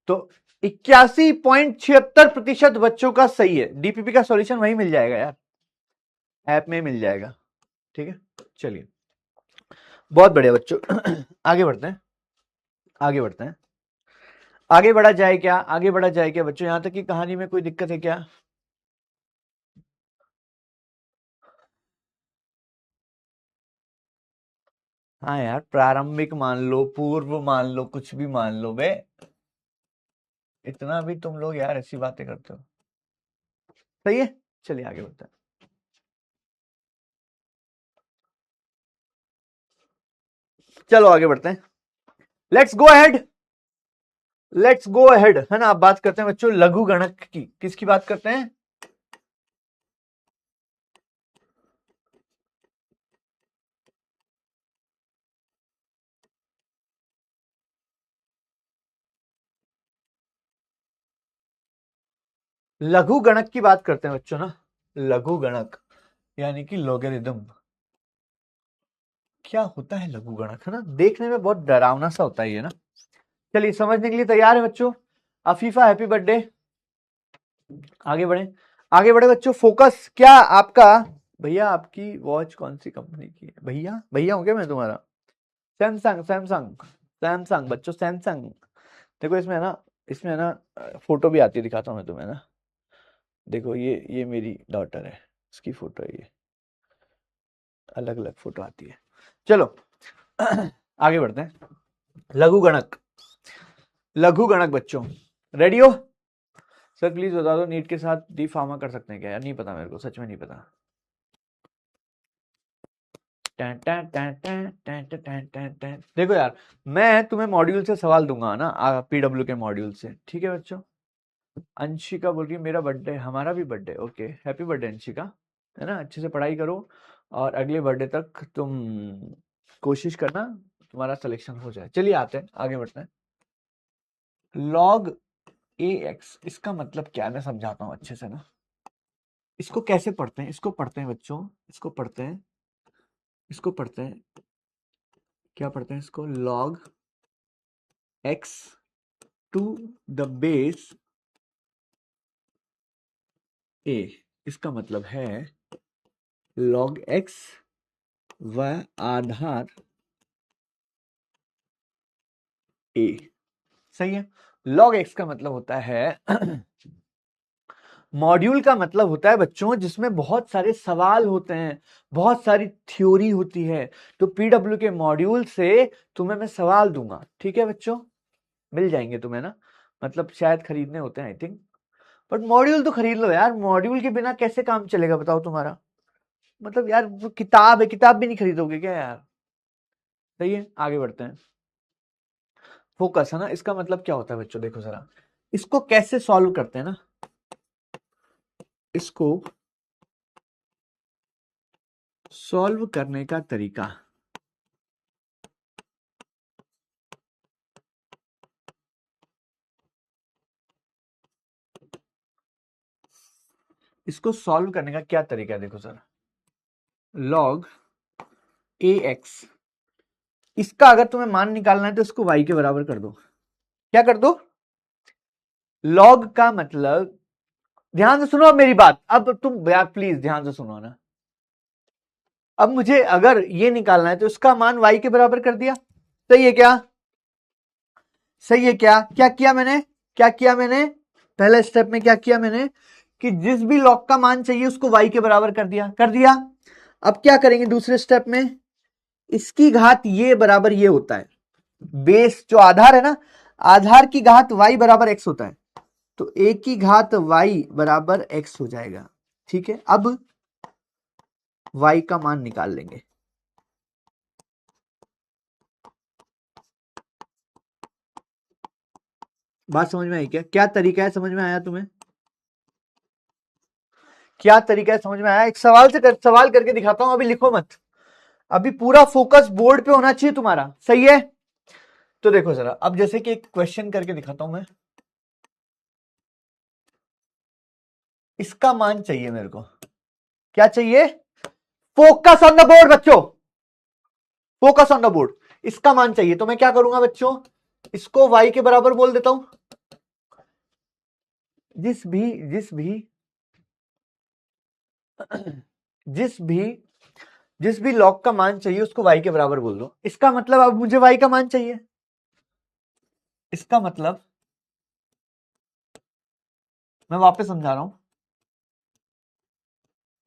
तो 81.76% बच्चों का सही है। डीपीपी का सॉल्यूशन वही मिल जाएगा यार, ऐप में मिल जाएगा। ठीक है, चलिए बहुत बढ़िया बच्चों। आगे बढ़ते हैं, आगे बढ़ते हैं, आगे बढ़ा जाए क्या, आगे बढ़ा जाए क्या बच्चों, यहां तक की कहानी में कोई दिक्कत है क्या? हाँ यार, प्रारंभिक मान लो, पूर्व मान लो, कुछ भी मान लो बे, इतना भी तुम लोग यार ऐसी बातें करते हो। सही है, चलिए आगे बढ़ते हैं। चलो आगे बढ़ते हैं, let's go ahead, let's go ahead, है ना। आप बात करते हैं बच्चों लघु गणक की, किसकी बात करते हैं, लघु गणक की बात करते हैं बच्चों ना, लघु गणक यानी कि लॉगरिदम। क्या होता है लघु गणक, है ना, देखने में बहुत डरावना सा होता है ये ना। चलिए समझने के लिए तैयार है बच्चों। Afifa happy birthday. आगे बढ़े, आगे बढ़े बच्चों। फोकस। क्या आपका भैया, आपकी वॉच कौन सी कंपनी की है भैया? भैया हूं क्या मैं तुम्हारा? सैमसंग, सैमसंग, सैमसंग बच्चों, सैमसंग। देखो इसमें है ना, इसमें है ना फोटो भी आती है, दिखाता हूँ मैं तुम्हें ना। देखो ये मेरी डॉटर है, इसकी फोटो है ये, अलग अलग फोटो आती है। चलो आगे बढ़ते हैं। लघु गणक, लघु गणक बच्चों, रेडी हो? सर प्लीज बता दो, नीट के साथ डी फार्मा कर सकते हैं क्या? यार नहीं पता मेरे को, सच में नहीं पता। Time time time time time time time time time. देखो यार, मैं तुम्हें मॉड्यूल से सवाल दूंगा ना, पीडब्ल्यू के मॉड्यूल से, ठीक है बच्चों? अंशिका बोल रही है मेरा बर्थडे, हमारा भी birthday. Okay, happy birthday Anshika, है ना? अच्छे से पढ़ाई करो और अगले बर्थडे तक तुम कोशिश करना तुम्हारा सिलेक्शन हो जाए। चलिए आते हैं, आगे बढ़ते हैं। लॉग ए एक्स, इसका मतलब क्या है मैं समझाता हूँ अच्छे से ना। इसको कैसे पढ़ते हैं? इसको पढ़ते हैं बच्चों, इसको पढ़ते हैं, इसको पढ़ते हैं, क्या पढ़ते हैं इसको? Log x to the base a. इसका मतलब है लॉग एक्स व आधार ए। सही है। लॉग एक्स का मतलब होता है मॉड्यूल का मतलब होता है बच्चों जिसमें बहुत सारे सवाल होते हैं, बहुत सारी थ्योरी होती है। तो पीडब्ल्यू के मॉड्यूल से तुम्हें मैं सवाल दूंगा, ठीक है बच्चों? मिल जाएंगे तुम्हें ना, मतलब शायद खरीदने होते हैं आई थिंक, बट मॉड्यूल तो खरीद लो यार। मॉड्यूल के बिना कैसे काम चलेगा बताओ तुम्हारा? मतलब यार वो किताब है, किताब भी नहीं खरीदोगे क्या यार? सही है, आगे बढ़ते हैं। फोकस, है ना, इसका मतलब क्या होता है बच्चों? देखो जरा, इसको कैसे सॉल्व करते हैं ना, इसको सॉल्व करने का तरीका। इसको सॉल्व करने का क्या तरीका है देखो जरा। लॉग ए एक्स, इसका अगर तुम्हें मान निकालना है तो इसको y के बराबर कर दो। क्या कर दो? लॉग का मतलब, ध्यान से सुनो अब मेरी बात, अब तुम यार प्लीज ध्यान से सुनो ना। अब मुझे अगर ये निकालना है तो इसका मान y के बराबर कर दिया। सही है क्या? सही है क्या? क्या किया मैंने, क्या किया मैंने? पहले स्टेप में क्या किया मैंने कि जिस भी लॉग का मान चाहिए उसको y के बराबर कर दिया, कर दिया। अब क्या करेंगे दूसरे स्टेप में? इसकी घात ये बराबर ये होता है, बेस जो आधार है ना, आधार की घात y बराबर x होता है, तो a की घात y बराबर x हो जाएगा। ठीक है, अब y का मान निकाल लेंगे। बात समझ में आई क्या? क्या तरीका है, समझ में आया तुम्हें? क्या तरीका है, समझ में आया? एक सवाल से सवाल करके दिखाता हूं, अभी लिखो मत, अभी पूरा फोकस बोर्ड पे होना चाहिए तुम्हारा। सही है? तो देखो जरा, अब जैसे कि एक क्वेश्चन करके दिखाता हूं मैं, इसका मान चाहिए मेरे को। क्या चाहिए? फोकस ऑन द बोर्ड बच्चों, फोकस ऑन द बोर्ड। इसका मान चाहिए तो मैं क्या करूंगा बच्चों, इसको y के बराबर बोल देता हूं। जिस भी जिस भी जिस भी जिस भी लॉग का मान चाहिए उसको y के बराबर बोल दो। इसका मतलब अब मुझे y का मान चाहिए, इसका मतलब मैं वापस समझा रहा हूं,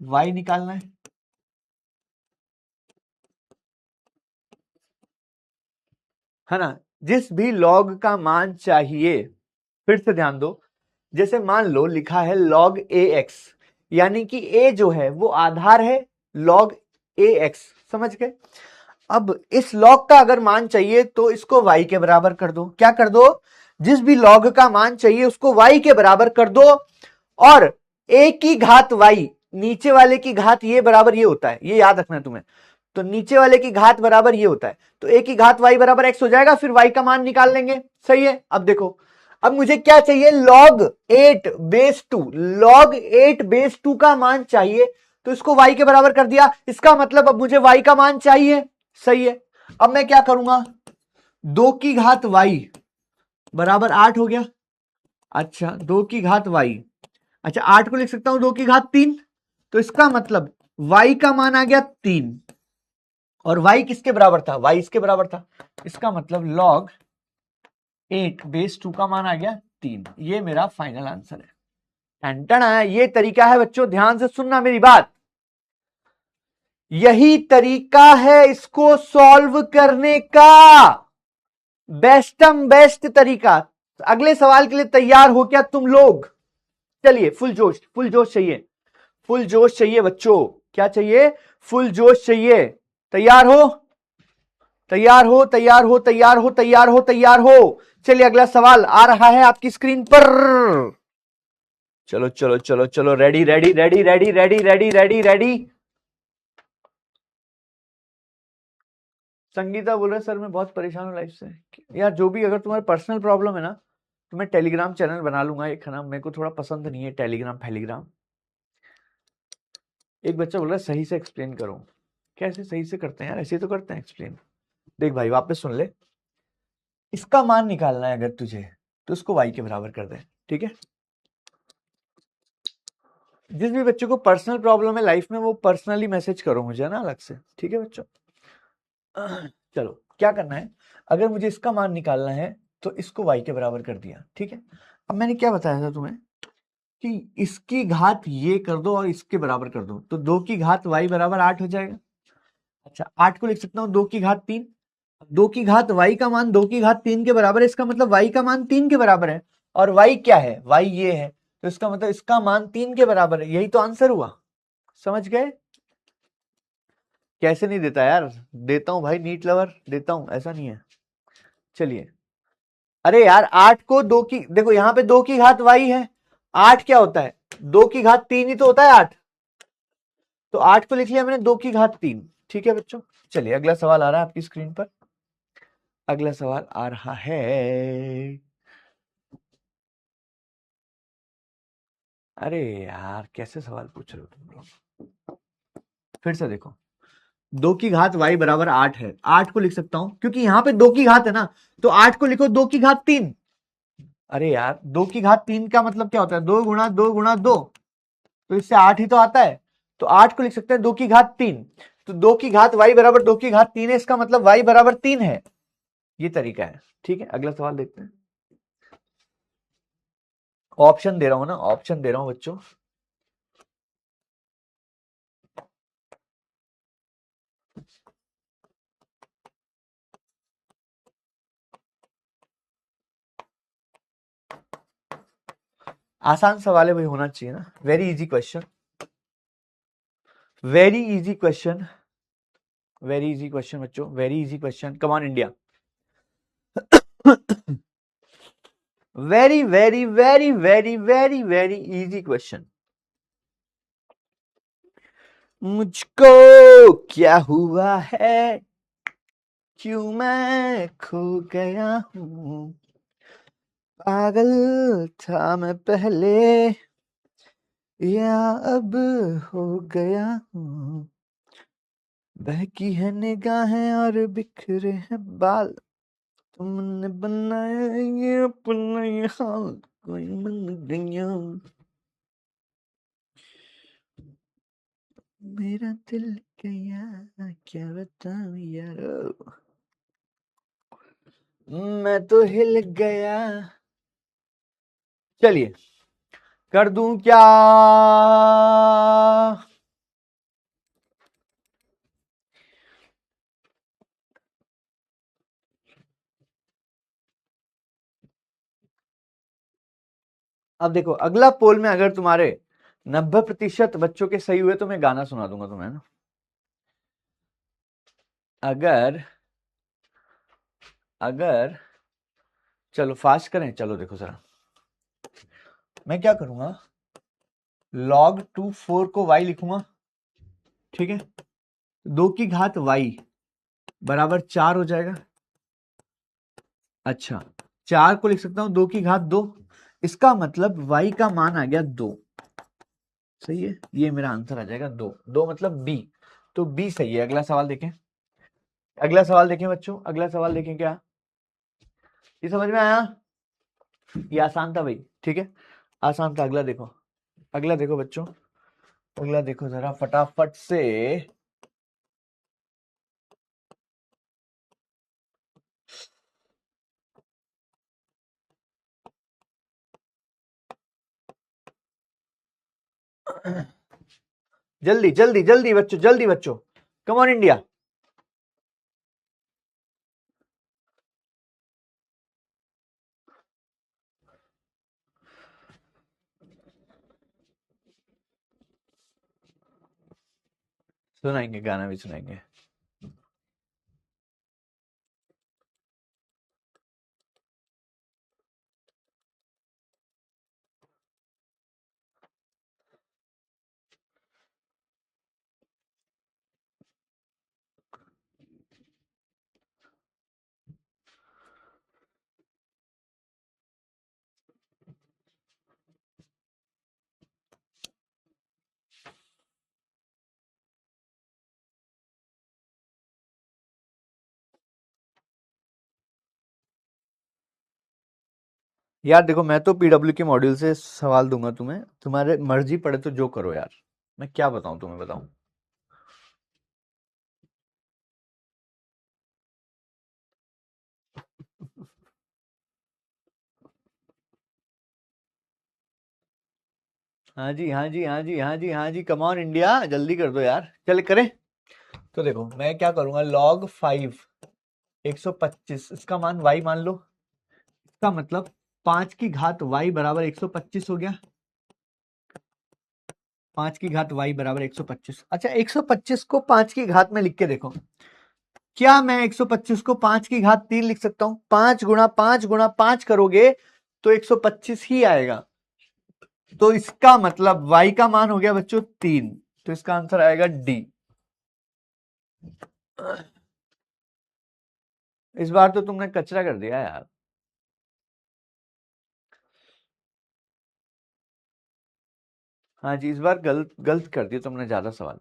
y निकालना है ना? जिस भी लॉग का मान चाहिए, फिर से ध्यान दो, जैसे मान लो लिखा है log ax, यानी कि a जो है वो आधार है log ax, समझ गए? अब इस लॉग का अगर मान चाहिए तो इसको y के बराबर कर दो। क्या कर दो? जिस भी लॉग का मान चाहिए उसको y के बराबर कर दो, और a की घात y, नीचे वाले की घात ये बराबर ये होता है, ये याद रखना है तुम्हें। तो नीचे वाले की घात बराबर ये होता है, तो a की घात y बराबर x हो जाएगा, फिर y का मान निकाल लेंगे। सही है? अब देखो, अब मुझे क्या चाहिए, log 8 बेस 2, log 8 बेस 2 का मान चाहिए, तो इसको y के बराबर कर दिया। इसका मतलब अब मुझे y का मान चाहिए, सही है। अब मैं क्या करूंगा, 2 की घात y बराबर 8 हो गया। अच्छा 2 की घात y, अच्छा 8 को लिख सकता हूं 2 की घात 3, तो इसका मतलब y का मान आ गया 3, और y किसके बराबर था, y इसके बराबर था। इसका मतलब log 8 बेस 2 का मान आ गया 3। ये मेरा फाइनल आंसर है। टन ये तरीका है बच्चों, ध्यान से सुनना मेरी बात, यही तरीका है इसको सॉल्व करने का, बेस्टम बेस्ट तरीका। अगले सवाल के लिए तैयार हो क्या तुम लोग? चलिए फुल जोश, फुल जोश चाहिए, फुल जोश चाहिए बच्चों। क्या चाहिए, फुल जोश चाहिए। तैयार हो, तैयार हो, तैयार हो, तैयार हो, तैयार हो, तैयार हो। चलिए अगला सवाल आ रहा है आपकी स्क्रीन पर। चलो चलो चलो चलो, ready ready ready ready ready ready ready ready. Sangeeta बोल रहा है सर मैं बहुत परेशान हूँ लाइफ से। यार जो भी, अगर तुम्हारे पर्सनल प्रॉब्लम है ना, तो मैं टेलीग्राम चैनल बना लूंगा एक, है ना, मेरे को थोड़ा पसंद नहीं है टेलीग्राम फैलीग्राम। एक बच्चा बोल रहा है सही से एक्सप्लेन करो। कैसे सही से करते हैं यार, ऐसे तो करते हैं एक्सप्लेन। देख भाई वापस सुन ले, इसका मान निकालना है अगर तुझे, तो उसको y के बराबर कर दे, ठीक है। जिस भी बच्चे को पर्सनल प्रॉब्लम है लाइफ में, वो पर्सनली मैसेज करो मुझे, है ना, अलग से, ठीक है बच्चों। चलो क्या करना है, अगर मुझे इसका मान निकालना है तो इसको y के बराबर कर दिया, ठीक है। अब मैंने क्या बताया था तुम्हें कि इसकी घात ये कर दो और इसके बराबर कर दो, तो 2 की घात y बराबर 8 हो जाएगा। अच्छा 8 को लिख सकता हूँ 2 की घात 3, 2 की घात y का मान 2 की घात 3 के बराबर है, इसका मतलब y का मान 3 के बराबर है, और y क्या है, y ये है, तो इसका मतलब इसका मान 3 के बराबर है। यही तो आंसर हुआ, समझ गए? कैसे नहीं देता यार, देता हूं भाई, नीट लवर देता हूं, ऐसा नहीं है। चलिए, अरे यार 8 को 2 की, देखो यहां पे 2 की घात y है, 8 क्या होता है, 2 की घात 3 ही तो होता है 8, तो 8 को लिख लिया मैंने 2 की घात 3, ठीक है बच्चों। चलिए अगला सवाल आ रहा है आपकी स्क्रीन पर, अगला सवाल आ रहा है। अरे यार कैसे सवाल पूछ रहे हो तुम लोग, फिर से देखो, 2 की घात y बराबर 8 है, 8 को लिख सकता हूं क्योंकि यहां पे 2 की घात है ना, तो 8 को लिखो 2 की घात 3। अरे यार 2 की घात 3 का मतलब क्या होता है, 2 गुणा 2 गुणा 2, तो इससे 8 ही तो आता है, तो 8 को लिख सकते हैं 2 की घात 3, तो 2 की घात y बराबर 2 की घात 3 है, इसका मतलब y बराबर 3 है। ये तरीका है, ठीक है। अगला सवाल देखते हैं, ऑप्शन दे रहा हूं ना, ऑप्शन दे रहा हूं बच्चों। आसान सवाल है भाई, होना चाहिए ना, very easy question, very easy question, very easy question बच्चों, very easy question, come on India. Very very very very very very easy question. मुझको क्या हुआ है, क्यों मैं खो गया हूं, पागल था मैं पहले या अब हो गया हूं, बहकी है निगाहें और बिखरे हैं बाल, तुमने बनाया ये अपना ये हाल, कोई बन गया मेरा दिल गया, क्या बताऊं यारो, मैं तो हिल गया। चलिए कर दूं क्या, अब देखो अगला पोल में अगर तुम्हारे 90% बच्चों के सही हुए तो मैं गाना सुना दूंगा तुम्हें ना। अगर अगर चलो फास्ट करें, चलो देखो जरा, मैं क्या करूंगा, log 2 4 को y लिखूंगा, ठीक है, 2 की घात y बराबर 4 हो जाएगा। अच्छा 4 को लिख सकता हूं 2 की घात 2, इसका मतलब y का मान आ गया 2। सही है, ये मेरा आंसर आ जाएगा 2। 2 मतलब b, तो b सही है। अगला सवाल देखें, अगला सवाल देखें बच्चों, अगला सवाल देखें। क्या ये समझ में आया? ये आसान था भाई, ठीक है, आसान था। अगला देखो, अगला देखो बच्चों, अगला देखो जरा फटाफट से। जल्दी जल्दी जल्दी बच्चों, जल्दी बच्चों, कम ऑन इंडिया। सुनाएंगे, गाना भी सुनाएंगे। यार देखो, मैं तो पीडब्ल्यू के मॉड्यूल से सवाल दूंगा तुम्हें, तुम्हारे मर्जी पड़े तो जो करो यार, मैं क्या बताऊं तुम्हें, बताऊं। हाँ जी, हाँ जी, हाँ जी, हाँ जी, हाँ जी, कम ऑन इंडिया, जल्दी कर दो यार, चल करें। तो देखो मैं क्या करूंगा, log 5 125, इसका मान y मान लो, इसका मतलब 5 की घात y बराबर 125 हो गया। 5 की घात y बराबर 125। अच्छा, 125 को 5 की घात में लिख के देखो, क्या मैं 125 को 5 की घात 3 लिख सकता हूं? 5 गुणा 5 गुणा 5 करोगे तो 125 ही आएगा। तो इसका मतलब y का मान हो गया बच्चों 3, तो इसका आंसर आएगा डी। इस बार तो तुमने कचरा कर दिया यार। हाँ जी, इस बार गलत गलत कर दिया तुमने ज्यादा सवाल।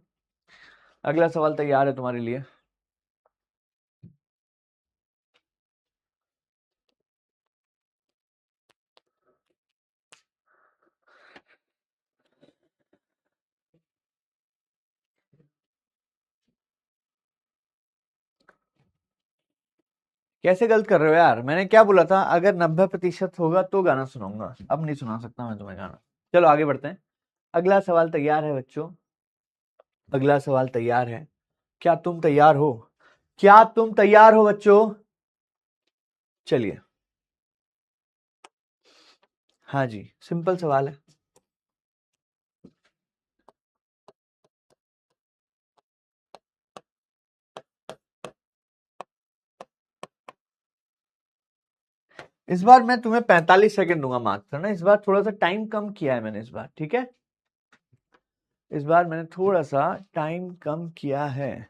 अगला सवाल तैयार है तुम्हारे लिए। कैसे गलत कर रहे हो यार? मैंने क्या बोला था, अगर 90% होगा तो गाना सुनाऊंगा, अब नहीं सुना सकता मैं तुम्हें गाना। चलो आगे बढ़ते हैं। अगला सवाल तैयार है बच्चों, अगला सवाल तैयार है। क्या तुम तैयार हो? क्या तुम तैयार हो बच्चों? चलिए, हाँ जी, सिंपल सवाल है। इस बार मैं तुम्हें 45 सेकंड दूंगा मात्र ना, इस बार थोड़ा सा टाइम कम किया है मैंने इस बार, ठीक है, इस बार मैंने थोड़ा सा टाइम कम किया है।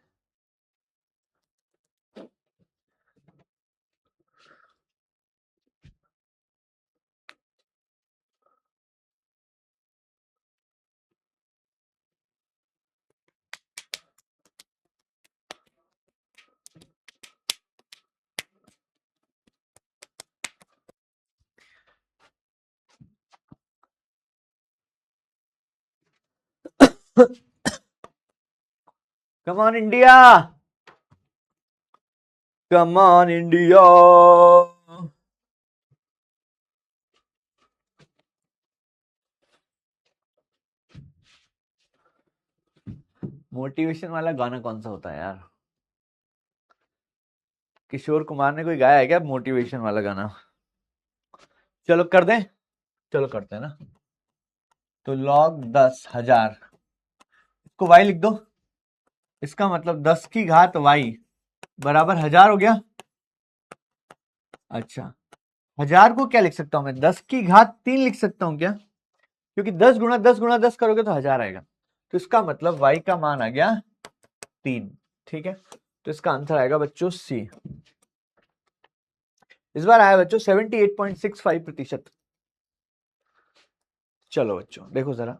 कम on India, come on India. Motivation वाला गाना कौन सा होता है यार? किशोर कुमार ने कोई गाया है क्या मोटिवेशन वाला गाना? चलो कर दें, चलो करते हैं ना। तो log 10,000, इसको y लिख दो, इसका मतलब 10 की घात y बराबर 1000 हो गया। अच्छा, 1000 को क्या लिख सकता हूं मैं, 10 की घात 3 लिख सकता हूं क्या? क्योंकि 10 गुणा 10 गुणा 10 करोगे तो 1000 आएगा, तो इसका मतलब y का मान आ गया 3। ठीक है, तो इसका आंसर आएगा बच्चों सी। इस बार आया बच्चों 78.65%। चलो बच्चों देखो जरा,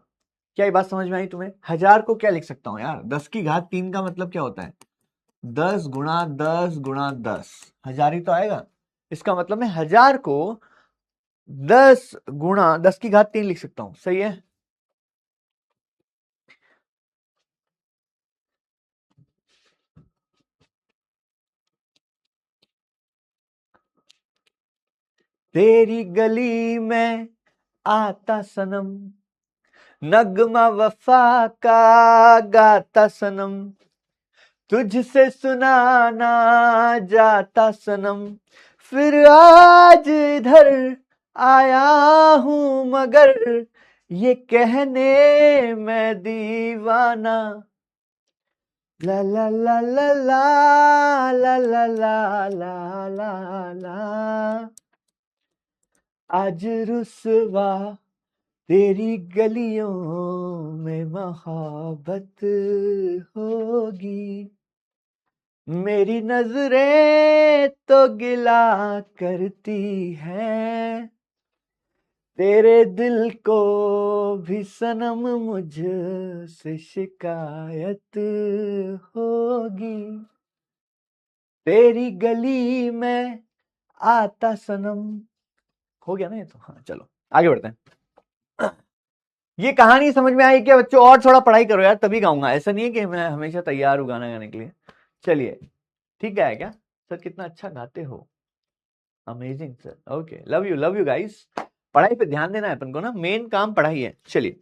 क्या ये बात समझ में आई तुम्हें? 1000 को क्या लिख सकता हूं यार, 10 की घात 3 का मतलब क्या होता है? 10 गुणा 10 गुणा 10, 1000 ही तो आएगा। इसका मतलब मैं 1000 को 10 गुणा 10 की घात 3 लिख सकता हूं, सही है? तेरी गली में आता सनम, नगमा वफा का गाता सनम, तुझसे सुनाना जाता सनम, फिर आज इधर आया हूं मगर ये कहने मैं दीवाना, ला ला ला ला ला ला ला ला ला ला ला, आज रुसवा तेरी गलियों में मोहब्बत होगी, मेरी नजरें तो गिला करती हैं, तेरे दिल को भी सनम मुझसे शिकायत होगी, तेरी गली में आता सनम। हो गया ना ये तो? हाँ चलो आगे बढ़ते हैं। ये कहानी समझ में आई क्या बच्चों? और थोड़ा पढ़ाई करो यार तभी गाऊंगा, ऐसा नहीं है कि मैं हमेशा तैयार हूं गाना गाने के लिए। चलिए ठीक है क्या सर? कितना अच्छा गाते हो, amazing sir, okay, love you guys. पढ़ाई पे ध्यान देना है अपन को ना, मेन काम पढ़ाई है। चलिए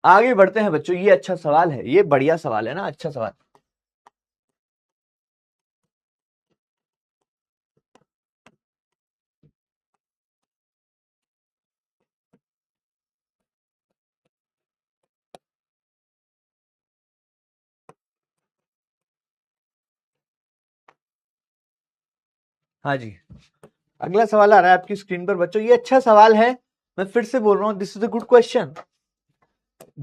आगे बढ़ते हैं बच्चों, ये अच्छा सवाल है, ये बढ़िया सवाल है ना, अच्छा सवाल। हाँ जी, अगला सवाल आ रहा है आपकी स्क्रीन पर बच्चों, ये अच्छा सवाल है, मैं फिर से बोल रहा हूं, this is a good question,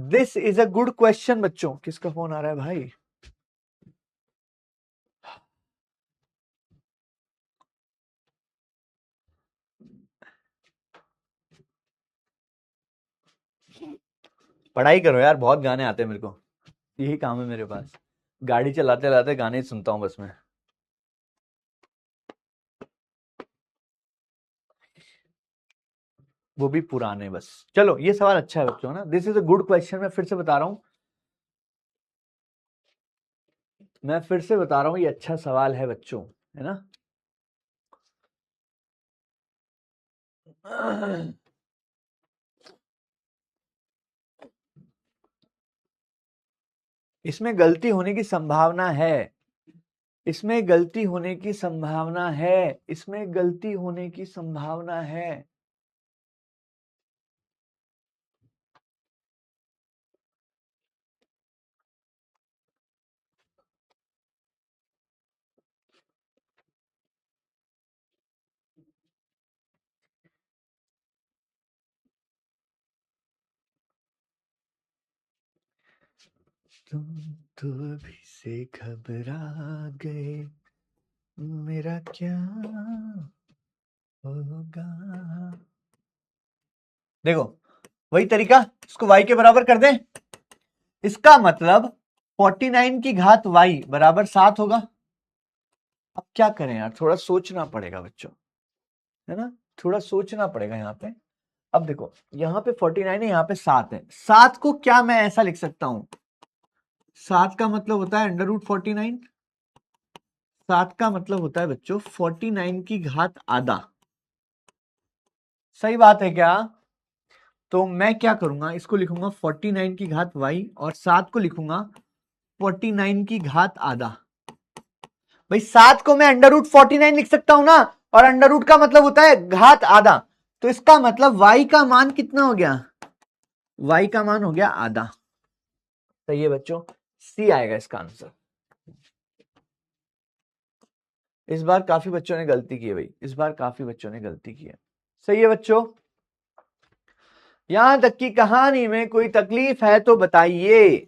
this is a good question बच्चों। किसका फोन आ रहा है भाई? पढ़ाई करो यार, बहुत गाने आते हैं मेरे को, यही काम है मेरे पास, गाड़ी चलाते चलाते गाने ही सुनता हूं बस मैं। वो भी पुराने बस। चलो ये सवाल अच्छा है बच्चों ना, this is a good question, मैं फिर से बता रहा हूं, मैं फिर से बता रहा हूं, ये अच्छा सवाल है बच्चों, है ना? इसमें गलती होने की संभावना है, इसमें गलती होने की संभावना है, इसमें गलती होने की संभावना है। तुम तो अभी से घबरा गए, मेरा क्या होगा? देखो वही तरीका, इसको y के बराबर कर दें, इसका मतलब 49 की घात y बराबर 7 होगा। अब क्या करें यार, थोड़ा सोचना पड़ेगा बच्चों, है ना, थोड़ा सोचना पड़ेगा यहाँ पे। अब देखो यहाँ पे 49 है, यहाँ पे 7 है, 7 को क्या मैं ऐसा लिख सकता हूं, 7 का मतलब होता है अंडर रूट 49, 7 का मतलब होता है बच्चों 49 की घात आधा, सही बात है क्या? तो मैं क्या करूंगा, इसको लिखूंगा 49 की घात y और 7 को लिखूंगा 49 की घात आधा। भाई 7 को मैं अंडर रूट 49 लिख सकता हूं ना, और अंडर रूट का मतलब होता है घात आधा, तो इसका मतलब y का मान कितना हो गया, y का मान हो गया आधा। सही है बच्चों, सी आएगा इसका आंसर। इस बार काफी बच्चों ने गलती की है भाई, इस बार काफी बच्चों ने गलती की है। सही है बच्चों, यहां तक की कहानी में कोई तकलीफ है तो बताइए,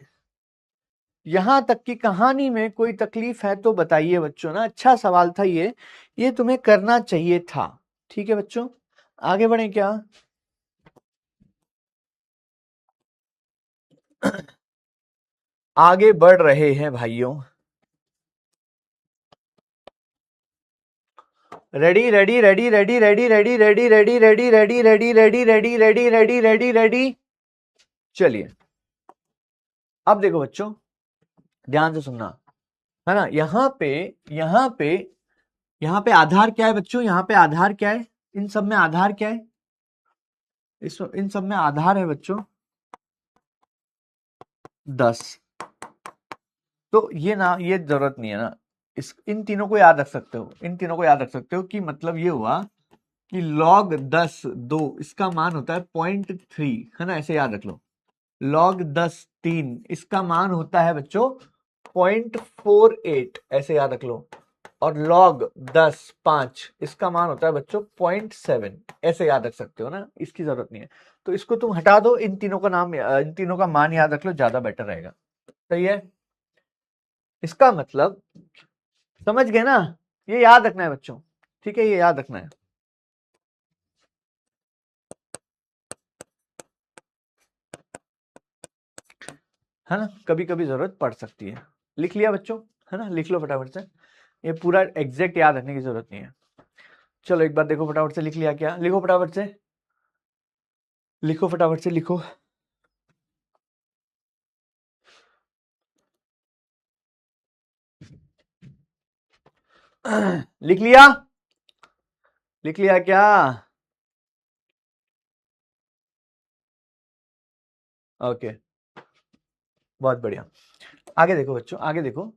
यहां तक की कहानी में कोई तकलीफ है तो बताइए बच्चों ना, अच्छा सवाल था ये तुम्हें करना चाहिए था। ठीक है बच्चों, आगे बढ़े क्या? आगे बढ़ रहे हैं भाइयों। Ready ready ready ready ready ready ready ready ready ready ready ready ready ready ready ready ready. चलिए अब देखो बच्चों, ध्यान से सुनना, है ना। यहाँ पे आधार क्या है बच्चों? यहाँ पे आधार क्या है? इन सब में आधार क्या है? इन सब में आधार है बच्चों 10। तो ये जरूरत नहीं है ना, इन तीनों को याद रख सकते हो, इन तीनों को याद रख सकते हो कि मतलब ये हुआ कि log 10 2 इसका मान होता है 0.3, है ना, ऐसे याद रख लो। log 10 3 इसका मान होता है बच्चों 0.48, ऐसे याद रख लो। और log 10 5 इसका मान होता है बच्चों 0.7, ऐसे याद रख सकते हो ना, इसकी जरूरत नहीं है। तो इसको तुम हटा दो, इन तीनों का मान याद रख लो, ज्यादा बेटर रहेगा। सही है? इसका मतलब समझ गए ना? ये याद रखना है बच्चों, ठीक है, ये याद रखना है। है ना, कभी कभी जरूरत पड़ सकती है। लिख लिया बच्चों? है ना, लिख लो फटाफट से, ये पूरा एग्जैक्ट याद रखने की जरूरत नहीं है। चलो एक बार देखो फटाफट से, लिख लिया क्या? लिखो फटाफट से, लिखो फटाफट से, लिखो। लिख लिया? लिख लिया क्या? ओके, बहुत बढ़िया। आगे देखो बच्चों, आगे देखो।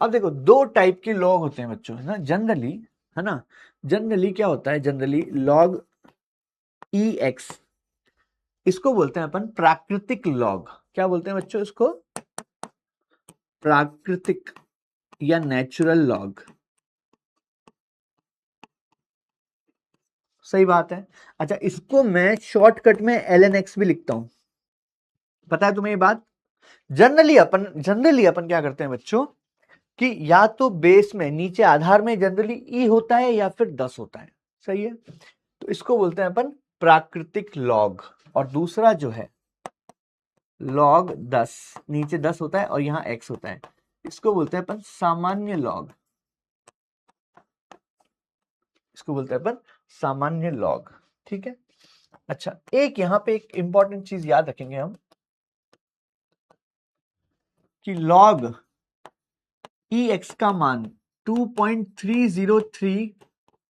अब देखो, दो टाइप के लॉग होते हैं बच्चों, है ना, जनरली, है ना। जनरली क्या होता है? जनरली लॉग ई एक्स, इसको बोलते हैं अपन प्राकृतिक लॉग। क्या बोलते हैं बच्चों इसको? प्राकृतिक या नेचुरल लॉग। सही बात है। अच्छा, इसको मैं शॉर्टकट में ln(x) भी लिखता हूं, पता है तुम्हें ये बात? जनरली अपन क्या करते हैं बच्चों कि या तो बेस में नीचे आधार में जनरली ई होता है या फिर 10 होता है। सही है? तो इसको बोलते हैं अपन प्राकृतिक लॉग। और दूसरा जो है log 10, नीचे 10 होता है और यहां x होता है, इसको बोलते हैं अपन सामान्य लॉग। इसको बोलते हैं अपन सामान्य लॉग। ठीक है? अच्छा, एक यहां पे एक इंपॉर्टेंट चीज याद रखेंगे हम कि log ex का मान 2.303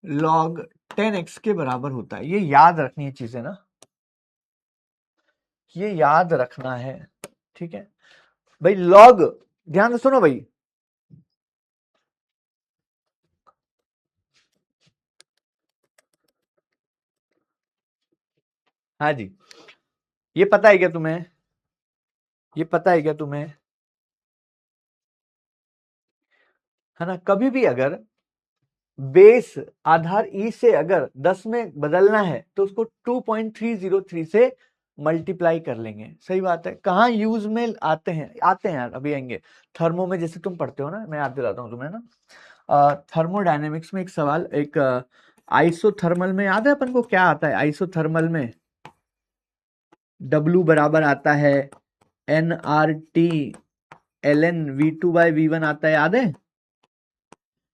log 10x के बराबर होता है। ये याद रखनी है चीजें ना, ये याद रखना है। ठीक है भाई, log, ध्यान से सुनो भाई, हाँ जी, ये पता है क्या तुम्हें? ये पता है क्या तुम्हें? है ना, कभी भी अगर बेस आधार ई से अगर 10 में बदलना है तो उसको 2.303 से मल्टीप्लाई कर लेंगे। सही बात है। कहाँ यूज में आते हैं? आते हैं यार, अभी आएंगे। थर्मो में जैसे तुम पढ़ते हो ना, मैं याद दिलाता हूँ तुम्हें ना, थर्मोडायनेमिक्स में एक सवाल, एक आइसोथर्मल में याद है अपन को क्या आता है? आइसोथर्मल में W बराबर आता है nRT ln V2/V1 आता है, याद है?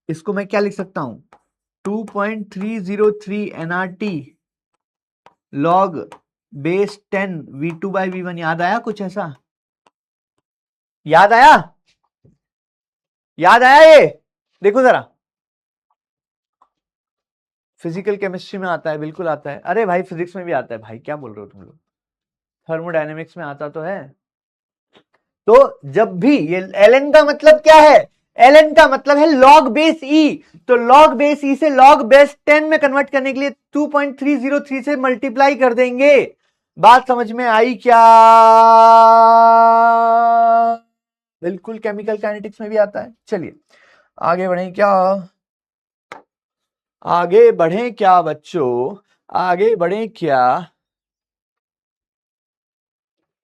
इसको मैं क्या लिख सकता हूं? 2.303 nRT log बेस 10 V2/V1। याद आया कुछ ऐसा? याद आया? याद आया? ये देखो जरा, फिजिकल केमिस्ट्री में आता है, बिल्कुल आता है। अरे भाई, फिजिक्स में भी आता है भाई, क्या बोल रहे हो तुम लोग? थर्मोडायनेमिक्स में आता तो है। तो जब भी ये ln का मतलब क्या है? ln का मतलब है log बेस e। तो log बेस e से log बेस 10 में कन्वर्ट करने के लिए 2.303 से मल्टीप्लाई कर देंगे। बात समझ में आई क्या? बिल्कुल केमिकल काइनेटिक्स में भी आता है। चलिए आगे बढ़े क्या? आगे बढ़े क्या बच्चों? आगे बढ़े क्या?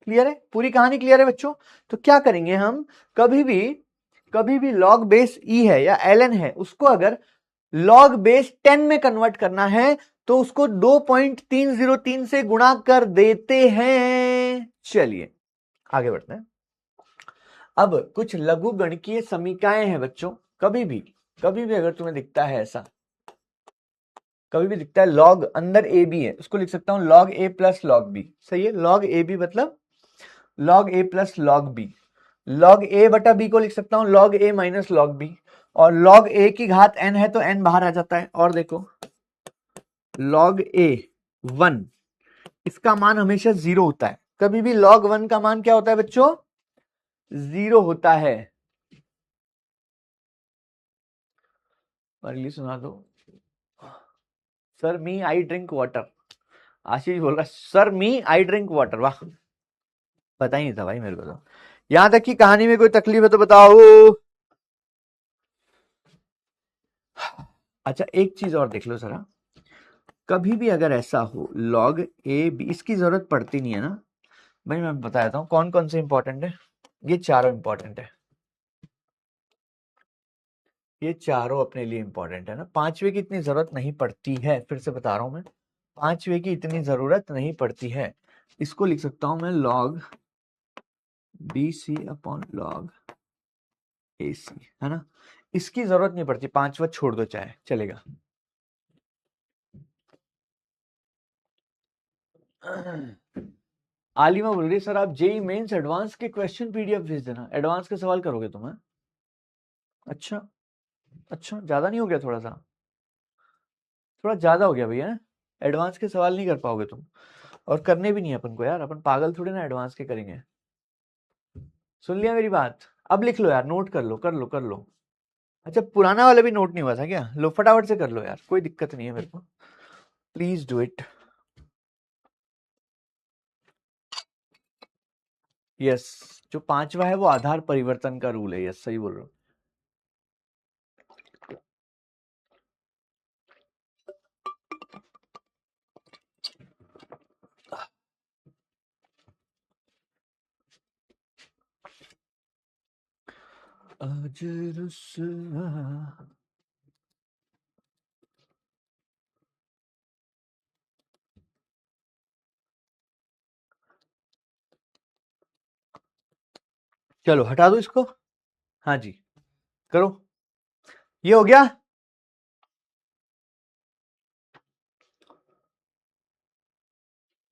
क्लियर है? पूरी कहानी क्लियर है बच्चों? तो क्या करेंगे हम, कभी भी log बेस e है या ln है, उसको अगर log बेस 10 में कन्वर्ट करना है तो उसको 2.303 से गुणा कर देते हैं। चलिए आगे बढ़ते हैं। अब कुछ लघु गणकीय समीकरण हैं बच्चों। कभी भी अगर तुम्हें दिखता है ऐसा, कभी भी दिखता है लॉग अंदर ए बी है, उसको लिख सकता हूं लॉग ए प्लस लॉग बी। सही है, लॉग ए बी मतलब लॉग ए प्लस लॉग बी। लॉग ए बटा बी को लिख सकता हूं लॉग ए माइनस लॉग बी, और लॉग ए की घात n है तो n बाहर आ जाता है। और देखो लॉग ए 1, इसका मान हमेशा 0 होता है। कभी भी लॉग 1 का मान क्या होता है बच्चों? 0 होता है। अगली सुना दो। Sir me I drink water. Ashish बोल रहा sir me I drink water. वाह, पता ही नहीं था भाई मेरे को तो। यहां तक की कहानी में कोई तकलीफ है तो बताओ। अच्छा एक चीज और देख लो जरा, कभी भी अगर ऐसा हो लॉग ए बी, इसकी जरूरत पड़ती नहीं है ना भाई, मैं बता देता हूं कौन कौन से इंपॉर्टेंट है। ये चारों इंपॉर्टेंट है, ये चारों अपने लिए इंपॉर्टेंट है ना। पांचवे की इतनी जरूरत नहीं पड़ती है, फिर से बता रहा हूं मैं, पांचवे की इतनी जरूरत नहीं पड़ती है। इसको लिख सकता हूं मैं log b c upon log a c, है ना। इसकी जरूरत नहीं पड़ती, पांचवा छोड़ दो चाहे, चलेगा। आलिमा बोल रही सर आप जेई मेंस एडवांस के क्वेश्चन पीडीएफ भेज देना। एडवांस के सवाल करोगे तुम? अच्छा अच्छा, ज्यादा नहीं हो गया? थोड़ा सा, थोड़ा ज्यादा हो गया भैया। एडवांस के सवाल नहीं कर पाओगे तुम, और करने भी नहीं है अपन को यार, अपन पागल थोड़े ना एडवांस के करेंगे। सुन लिया मेरी बात? अब लिख लो यार, नोट कर लो कर लो कर लो। अच्छा पुराना वाला भी नोट नहीं हुआ था क्या? लो फटाफट से कर लो यार, कोई दिक्कत नहीं है मेरे को, प्लीज डू इट। यस, जो पांचवा है वो आधार परिवर्तन का रूल है। यस सही बोल रहे हो। चलो हटा दो इसको। हाँ जी करो, ये हो गया।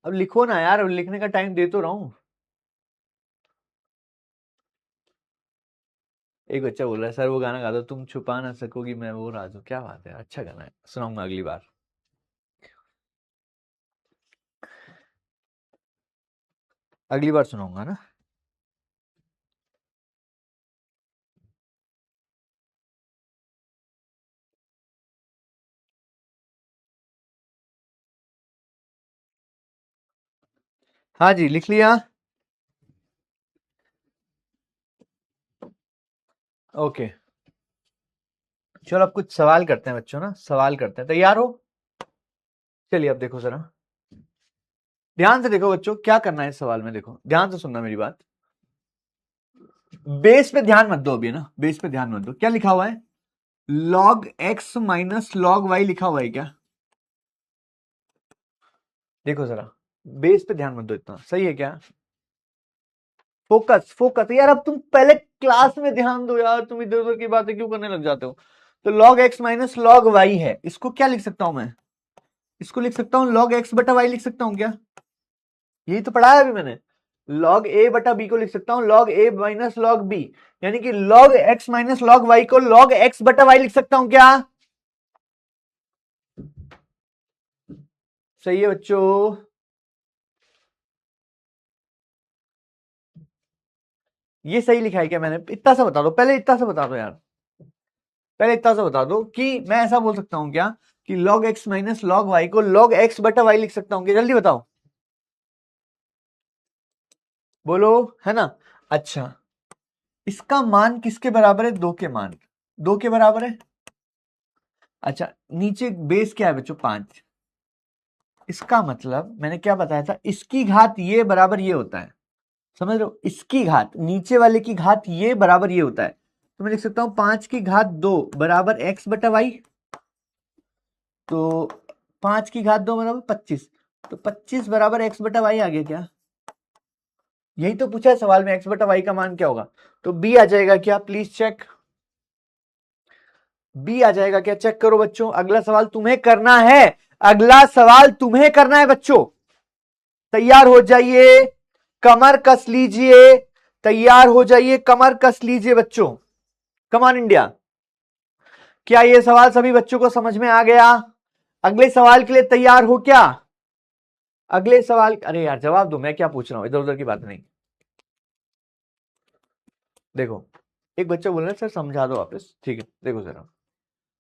अब लिखो ना यार, अब लिखने का टाइम दे तो रहा हूं। एक बच्चा बोल रहा है सर वो गाना गा दो, तुम छुपा ना सकोगी मैं वो राज हूं। क्या बात है, अच्छा गाना है, सुनाऊंगा अगली बार। अगली बार सुनाऊंगा ना। हाँ जी लिख लिया। ओके चलो अब कुछ सवाल करते हैं बच्चों ना, सवाल करते हैं। तैयार हो? चलिए अब देखो जरा, ध्यान से देखो बच्चों क्या करना है इस सवाल में। देखो ध्यान से सुनना मेरी बात, बेस पे ध्यान मत दो अभी ना, बेस पे ध्यान मत दो। क्या लिखा हुआ है? log x minus log y लिखा हुआ है क्या? देखो जरा, बेस पे ध्यान मत दो इतना, सही है क्या? फोकस फोकस यार, अब तुम पहले क्लास में ध्यान दो यार, तुम इधर उधर की बातें क्यों करने लग जाते हो। तो log x minus log y है, इसको क्या लिख सकता हूं मैं? इसको लिख सकता हूं log x बटा y लिख सकता हूं क्या? यही तो पढ़ा है अभी मैंने। log a बटा b को लिख सकता हूं log a minus log b, यानी कि log x minus log y को log x बटा y लिख सकता हूं क्या? सही है बच्चों। ये सही लिखा है क्या मैंने? इतना सा बता दो पहले, इतना सा बता दो यार, पहले इतना सा बता दो कि मैं ऐसा बोल सकता हूं क्या कि log x minus log y को log x बटा y लिख सकता हूं क्या? जल्दी बताओ, बोलो, है ना। अच्छा इसका मान किसके बराबर है? 2 के मान, 2 के बराबर है। अच्छा नीचे बेस क्या है बच्चों? 5। इसका मतलब मैंने क्या बताया था, इसकी घात ये बराबर ये होता है, समझ रहे हो? इसकी घात, नीचे वाले की घात ये बराबर ये होता है। तो मैं लिख सकता हूं 5 की घात 2 बराबर x बटा वाई। तो 5 की घात 2 बराबर 25, तो 25 बराबर x बटा वाई आ गया क्या? यही तो पूछा है सवाल में, x बटा वाई का मान क्या होगा? तो b आ जाएगा क्या? प्लीज चेक, b आ जाएगा क्या? चेक करो बच्चों, अगला सवाल तुम्हें करना है, अगला सवाल तुम्हें करना है बच्चों। तैयार हो जाइए, कमर कस लीजिए, तैयार हो जाइए, कमर कस लीजिए बच्चों। कम ऑन इंडिया। क्या ये सवाल सभी बच्चों को समझ में आ गया? अगले सवाल के लिए तैयार हो क्या? अगले सवाल, अरे यार जवाब दो, मैं क्या पूछ रहा हूं, इधर उधर की बात नहीं। देखो, एक बच्चा बोल रहा है सर समझा दो वापस, ठीक है देखो जरा,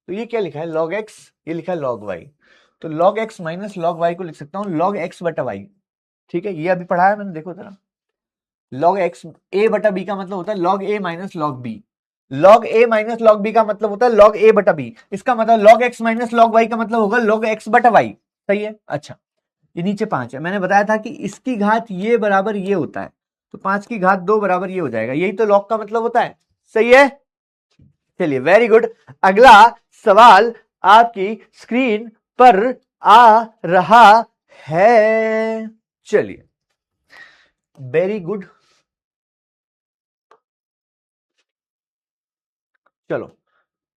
तो ये क्या लिखा है log x, ये लिखा है log y, तो log x minus log y को लिख सकता हूं log x बटा y, ठीक है, ये अभी पढ़ा है मैंने, देखो जरा, log x a बटा b का मतलब होता है log a minus log b, log a minus log b का मतलब होता है log a बटा b, इसका मतलब log x minus log y का मतलब होगा log x बटा y, सही है। अच्छा, ये नीचे 5 है, मैंने बताया था कि इसकी घात ये बराबर ये होता है, तो 5 की घात 2 बराबर ये हो जाएगा, यही तो log का मतलब होता है, सही है। चलिए वेरी गुड, अगला सवाल आपकी स्क्रीन पर आ रहा है, चलिए वेरी गुड, चलो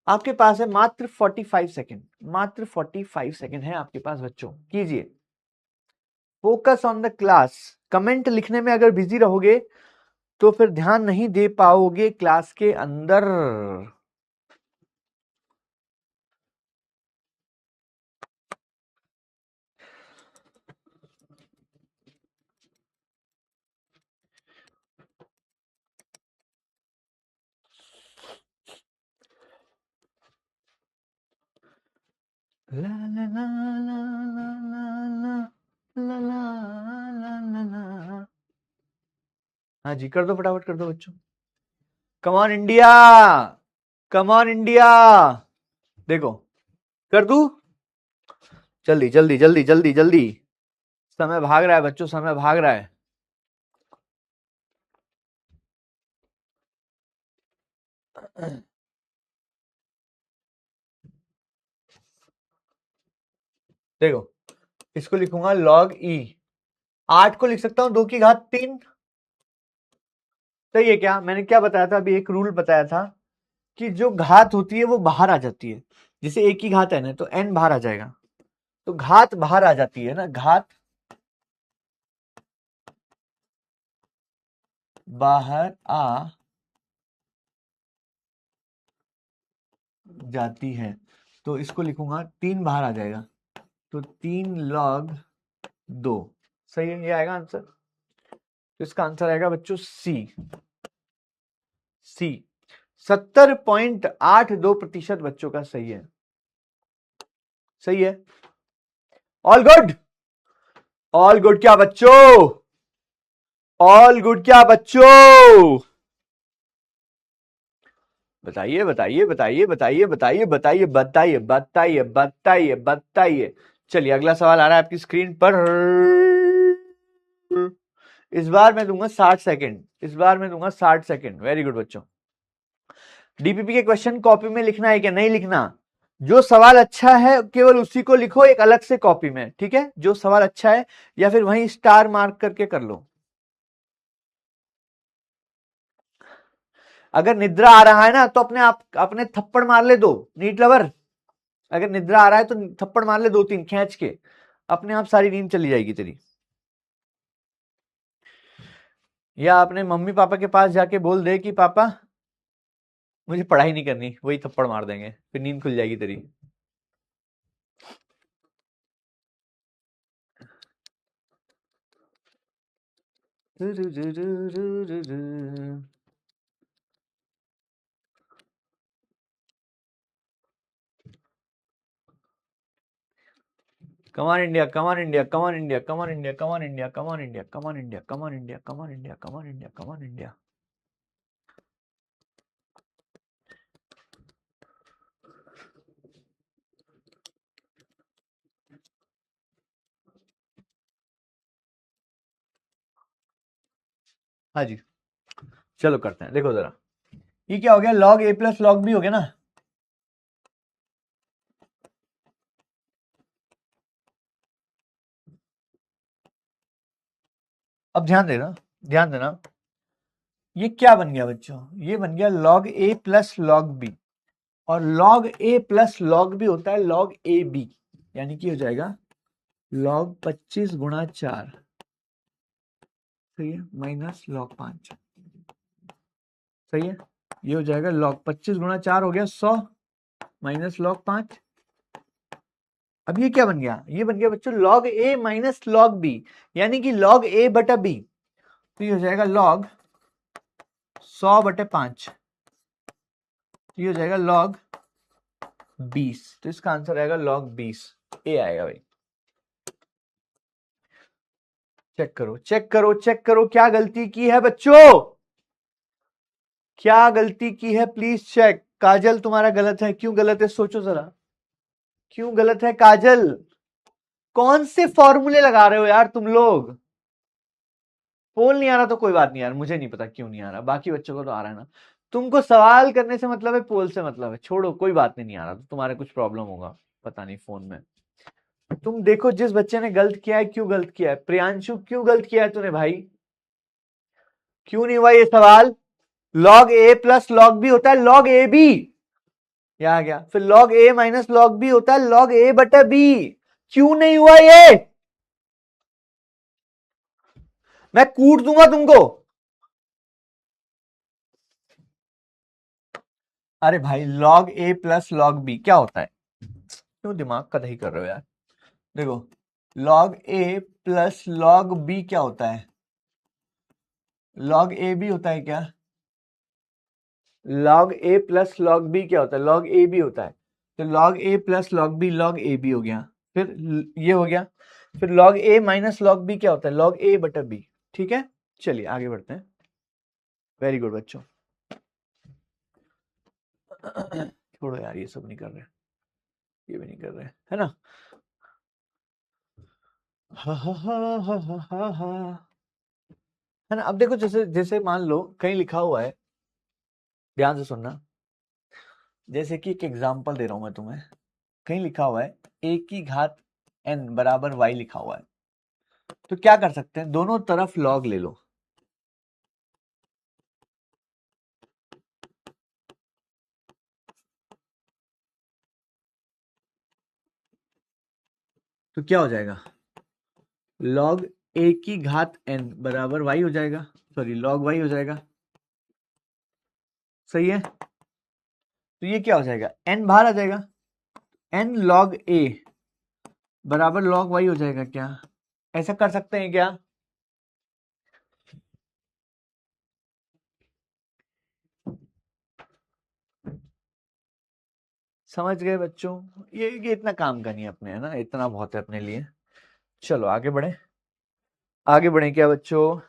आपके पास है मात्र 45 सेकेंड, मात्र 45 सेकेंड है आपके पास बच्चों, कीजिए, focus on the class. Comment लिखने में अगर बिजी रहोगे तो फिर ध्यान नहीं दे पाओगे क्लास के अंदर। ला ला ला ला ला ला ला ला ला ला। हाँ जी, कर दो फटाफट, कर दो बच्चों, कम on India, come on India, देखो कर दू, जल्दी जल्दी जल्दी जल्दी जल्दी, समय भाग रहा है बच्चों, समय भाग रहा है। देखो, इसको लिखूंगा log e, 8 को लिख सकता हूं 2 की घात 3, सही है क्या? मैंने क्या बताया था अभी, एक रूल बताया था कि जो घात होती है वो बाहर आ जाती है, जैसे एक की घात n है तो n बाहर आ जाएगा, तो घात बाहर आ जाती है ना, घात बाहर आ जाती है, तो इसको लिखूंगा 3 बाहर आ जाएगा, तो 3 log 2, सही है, ये आएगा आंसर, तो इसका आंसर आएगा बच्चों सी, सी 70.82% बच्चों का सही है, सही है, ऑल गुड, ऑल गुड क्या बच्चों, ऑल गुड क्या बच्चों, बताइए बताइए बताइए बताइए बताइए बताइए बताइए बताइए बताइए बताइए। चलिए अगला सवाल आ रहा है आपकी स्क्रीन पर, इस बार मैं दूंगा 60 सेकंड, इस बार मैं दूंगा 60 सेकंड, वेरी गुड बच्चों। डीपीपी के क्वेश्चन कॉपी में लिखना है क्या? नहीं लिखना, जो सवाल अच्छा है केवल उसी को लिखो एक अलग से कॉपी में, ठीक है, जो सवाल अच्छा है, या फिर वहीं स्टार मार्क करके कर लो। अगर निद्रा आ रहा है ना तो अपने आप अपने थप्पड़ मार ले दो, नीट लवर, अगर निद्रा आ रहा है तो थप्पड़ मार ले 2-3 खींच के, अपने आप सारी नींद चली जाएगी तेरी। या अपने मम्मी पापा के पास जाके बोल दे कि पापा मुझे पढ़ाई नहीं करनी, वही थप्पड़ मार देंगे, फिर नींद खुल जाएगी तेरी। Come on India, come on India, come on India, come on India, come on India, come on India, come on India, come on India, come on India, come on India, come on India. हाँ जी, चलो करते हैं, देखो जरा, ये क्या हो गया, log a plus log b हो गया ना, अब ध्यान देना, ये क्या बन गया बच्चों, ये बन गया log a plus log b, और log a plus log b होता है log a b, यानी कि हो जाएगा log 25 गुणा 4, सही है, माइनस log 5, सही है, ये हो जाएगा log 25 गुणा 4 हो गया 100 माइनस log 5। अब ये क्या बन गया, ये बन गया बच्चों log a minus log b, यानी कि log a बटा b, तो ये हो जाएगा log 100 बटे 5, ये हो जाएगा log 20, तो इसका आंसर आएगा log 20, ए आएगा भाई। चेक करो चेक करो चेक करो, क्या गलती की है बच्चों, क्या गलती की है, प्लीज चेक। काजल तुम्हारा गलत है, क्यों गलत है सोचो जरा, क्यों गलत है काजल, कौन से फॉर्मूले लगा रहे हो यार तुम लोग। पोल नहीं आ रहा तो कोई बात नहीं यार, मुझे नहीं पता क्यों नहीं आ रहा, बाकी बच्चों को तो आ रहा है ना। तुमको सवाल करने से मतलब है, पोल से मतलब है, छोड़ो कोई बात नहीं, आ रहा तो तुम्हारे कुछ प्रॉब्लम होगा, पता नहीं फोन में। तुम देखो जिस बच्चे ने गलत किया है, क्यों गलत किया है, प्रियांशु क्यों गलत किया है तूने भाई, क्यों नहीं हुआ ये सवाल। log a plus log b होता है log a b, यह आ गया, फिर log a minus log b होता है log a बटा b, क्यों नहीं हुआ ये, मैं कूट दूंगा तुमको। अरे भाई log a plus log b क्या होता है, क्यों दिमाग का दही कर रहे हो यार। देखो log a plus log b क्या होता है, log a b होता है क्या, log a plus log b क्या होता है, log a b होता है, तो log a plus log b log a b हो गया, फिर ये हो गया, फिर log a minus log b क्या होता है log a बटा b, ठीक है। चलिए आगे बढ़ते हैं, वेरी गुड बच्चों। छोड़ो यार, ये सब नहीं कर रहे, ये भी नहीं कर रहे, है ना। हा हा हा हा हा हा हा, है ना। अब देखो जैसे जैसे मान लो कहीं लिखा हुआ है, ध्यान से सुनना, जैसे कि एक एग्जांपल दे रहा हूं मैं तुम्हें, कहीं लिखा हुआ है a की घात n बराबर y लिखा हुआ है, तो क्या कर सकते हैं, दोनों तरफ log ले लो, तो क्या हो जाएगा, log a की घात n बराबर y हो जाएगा, सॉरी log y हो जाएगा, सही है। तो ये क्या हो जाएगा, n बाहर आ जाएगा, n log a बराबर log y हो जाएगा, क्या ऐसा कर सकते हैं क्या, समझ गए बच्चों। ये इतना काम का नहीं है अपने, है ना, इतना बहुत है अपने लिए। चलो आगे बढ़े, आगे बढ़े क्या बच्चों,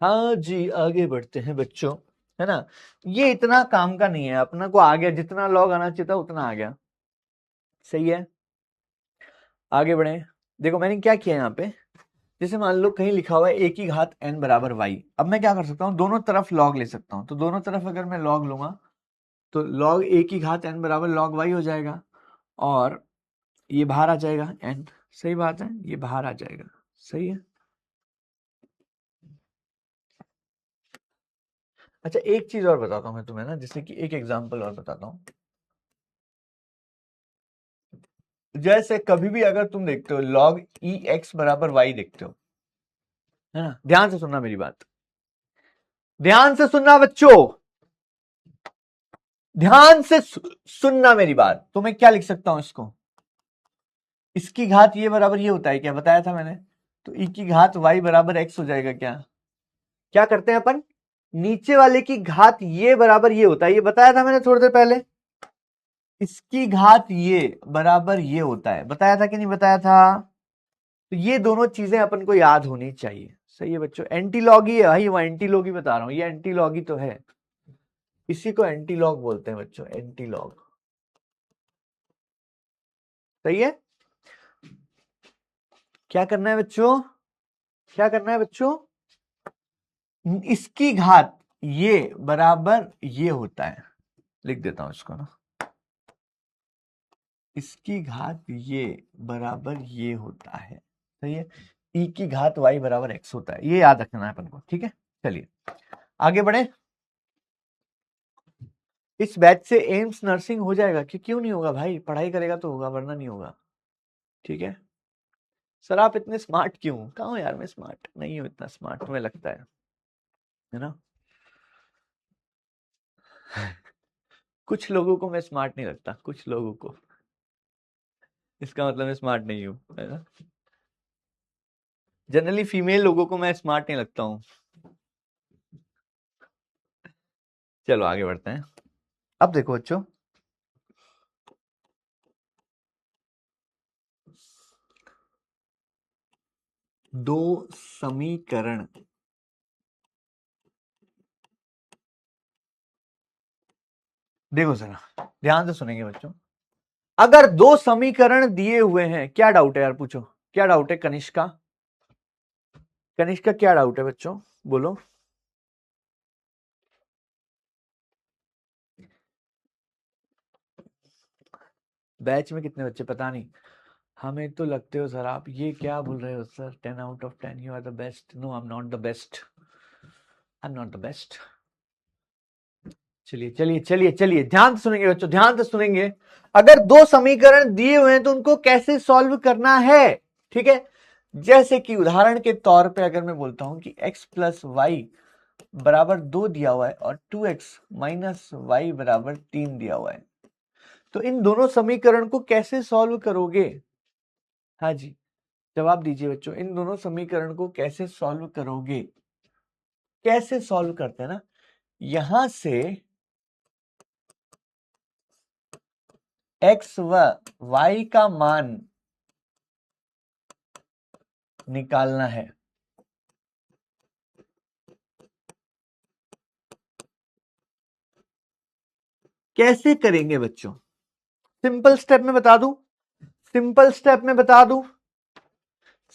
हाँ जी आगे बढ़ते हैं बच्चों, है ना। ये इतना काम का नहीं है, अपना को आ गया, जितना लॉग आना चाहिए था उतना आ गया, सही है। आगे बढ़े, देखो मैंने क्या किया यहाँ पे, जैसे मान लो कहीं लिखा हुआ है a की घात n बराबर y, अब मैं क्या कर सकता हूँ, दोनों तरफ log ले सकता हूँ, तो दोनों तरफ अगर मैं log लूंगा तो log a की घात n बराबर log y हो जाएगा, और ये बाहर आ जाएगा n, सही बात है, ये बाहर आ जाएगा, सही है। अच्छा एक चीज और बताता हूँ मैं तुम्हें ना, जैसे कि एक एग्जांपल और बताता हूँ, जैसे कभी भी अगर तुम देखते हो log e x बराबर y देखते हो, है ना, ध्यान से सुनना मेरी बात, ध्यान से सुनना बच्चों, ध्यान से सुनना मेरी बात, तो मैं क्या लिख सकता हूं इसको, इसकी घात ये बराबर ये होता है, क्या बताया था मैंने, तो e की घात y बराबर x हो जाएगा, क्या क्या करते हैं अपन, नीचे वाले की घात ये बराबर ये होता है, ये बताया था मैंने थोड़ी देर पहले, इसकी घात ये बराबर ये होता है, बताया था कि नहीं बताया था, तो ये दोनों चीजें अपन को याद होनी चाहिए, सही है बच्चों। एंटीलॉग ही है भाई, वो एंटीलॉग ही बता रहा हूं, ये एंटीलॉग ही तो है, इसी को एंटीलॉग बोलते हैं बच्चों, एंटीलॉग, सही है। क्या करना है बच्चों, क्या करना है बच्चों, इसकी घात ये बराबर ये होता है, लिख देता हूं इसको ना, इसकी घात ये बराबर ये होता है, सही है। ई की घात y बराबर x होता है, ये याद रखना है अपन को, ठीक है। चलिए आगे बढ़े। इस बैच से एम्स नर्सिंग हो जाएगा कि क्यों नहीं होगा भाई, पढ़ाई करेगा तो होगा वरना नहीं होगा, ठीक है। सर आप इतने स्मार्ट क्यों, कहाँ हो यार, मैं स्मार्ट नहीं हूं, इतना स्मार्ट तुम्हें लगता है ना। कुछ लोगों को मैं स्मार्ट नहीं लगता, कुछ लोगों को, इसका मतलब मैं स्मार्ट नहीं हूं, है ना। जनरली फीमेल लोगों को मैं स्मार्ट नहीं लगता हूं। चलो आगे बढ़ते हैं। अब देखो बच्चों, दो समीकरण, देखो जरा ध्यान से सुनेंगे बच्चों। अगर दो समीकरण दिए हुए हैं, क्या डाउट है यार, पूछो क्या डाउट है। कनिष्का, कनिष्का क्या डाउट है बच्चों, बोलो। बैच में कितने बच्चे पता नहीं, हमें तो लगते हो सर आप, ये क्या बोल रहे हो sir, 10 out of 10 you are the best. No I am not the best, I am not the best. चलिए चलिए चलिए चलिए, ध्यान से सुनेंगे बच्चों, ध्यान से सुनेंगे। अगर दो समीकरण दिए हुए हैं तो उनको कैसे सॉल्व करना है, ठीक है। जैसे कि उदाहरण के तौर पे अगर मैं बोलता हूं कि x प्लस वाई बराबर 2 दिया हुआ है और 2x माइनस वाई बराबर 3 दिया हुआ है, तो इन दोनों समीकरण को कैसे सॉल्व करोगे। हाँ जी, जवाब दीजिए बच्चों, इन दोनों समीकरण को कैसे सॉल्व करोगे। कैसे सॉल्व करते हैं ना, यहां से x व y का मान निकालना है। कैसे करेंगे बच्चों, सिंपल स्टेप में बता दूं, सिंपल स्टेप में बता दूं,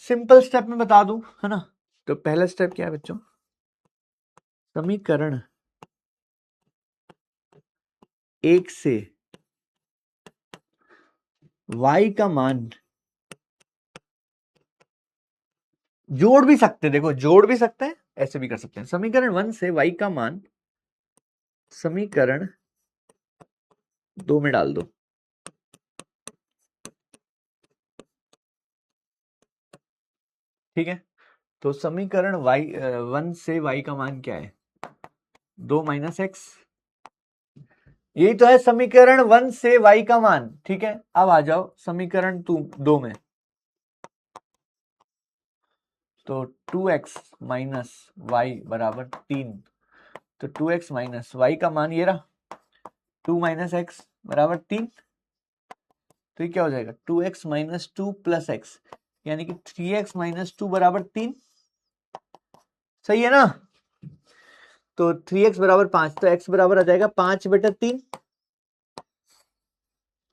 सिंपल स्टेप में बता दूं, है ना। तो पहला स्टेप क्या है बच्चों, समीकरण एक से y का मान जोड़ भी सकते हैं, देखो जोड़ भी सकते हैं, ऐसे भी कर सकते हैं। समीकरण 1 से y का मान समीकरण 2 में डाल दो, ठीक है। तो समीकरण y 1 से y का मान क्या है, 2 माइनस एक्स, यही तो है समीकरण 1 से y का मान, ठीक है। अब आ जाओ समीकरण 2 में, तो 2x माइनस वाई बराबर 3, तो 2x माइनस वाई का मान ये रहा, 2 माइनस एक्स बराबर 3, तो ये क्या हो जाएगा 2x माइनस 2 प्लस एक्स, यानी कि 3x माइनस 2 बराबर 3, सही है ना। तो 3x बराबर 5, तो x बराबर आ जाएगा 5/3,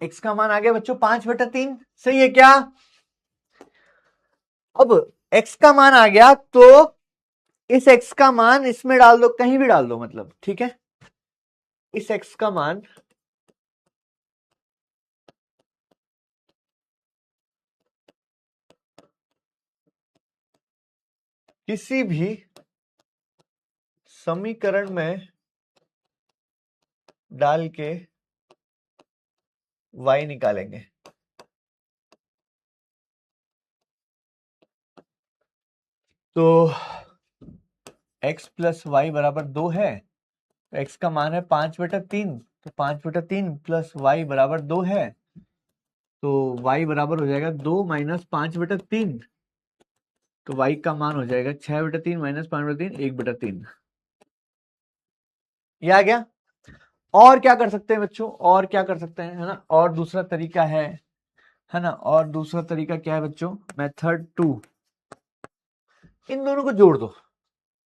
x का मान आ गया बच्चों 5/3, सही है क्या। अब x का मान आ गया तो इस x का मान इसमें डाल दो, कहीं भी डाल दो मतलब, ठीक है। इस x का मान किसी भी समीकरण में डाल के y निकालेंगे। तो x प्लस वाई बराबर 2 है, तो x का मान है 5/3, तो 5/3 प्लस वाई बराबर 2 है, तो y बराबर हो जाएगा 2 माइनस 5/3, तो y का मान हो जाएगा 6/3 माइनस 5/3, 1/3। ये आ गया। और क्या कर सकते हैं बच्चों, और क्या कर सकते हैं, है ना। और दूसरा तरीका है ना। और दूसरा तरीका क्या है बच्चों, मेथड 2, इन दोनों को जोड़ दो,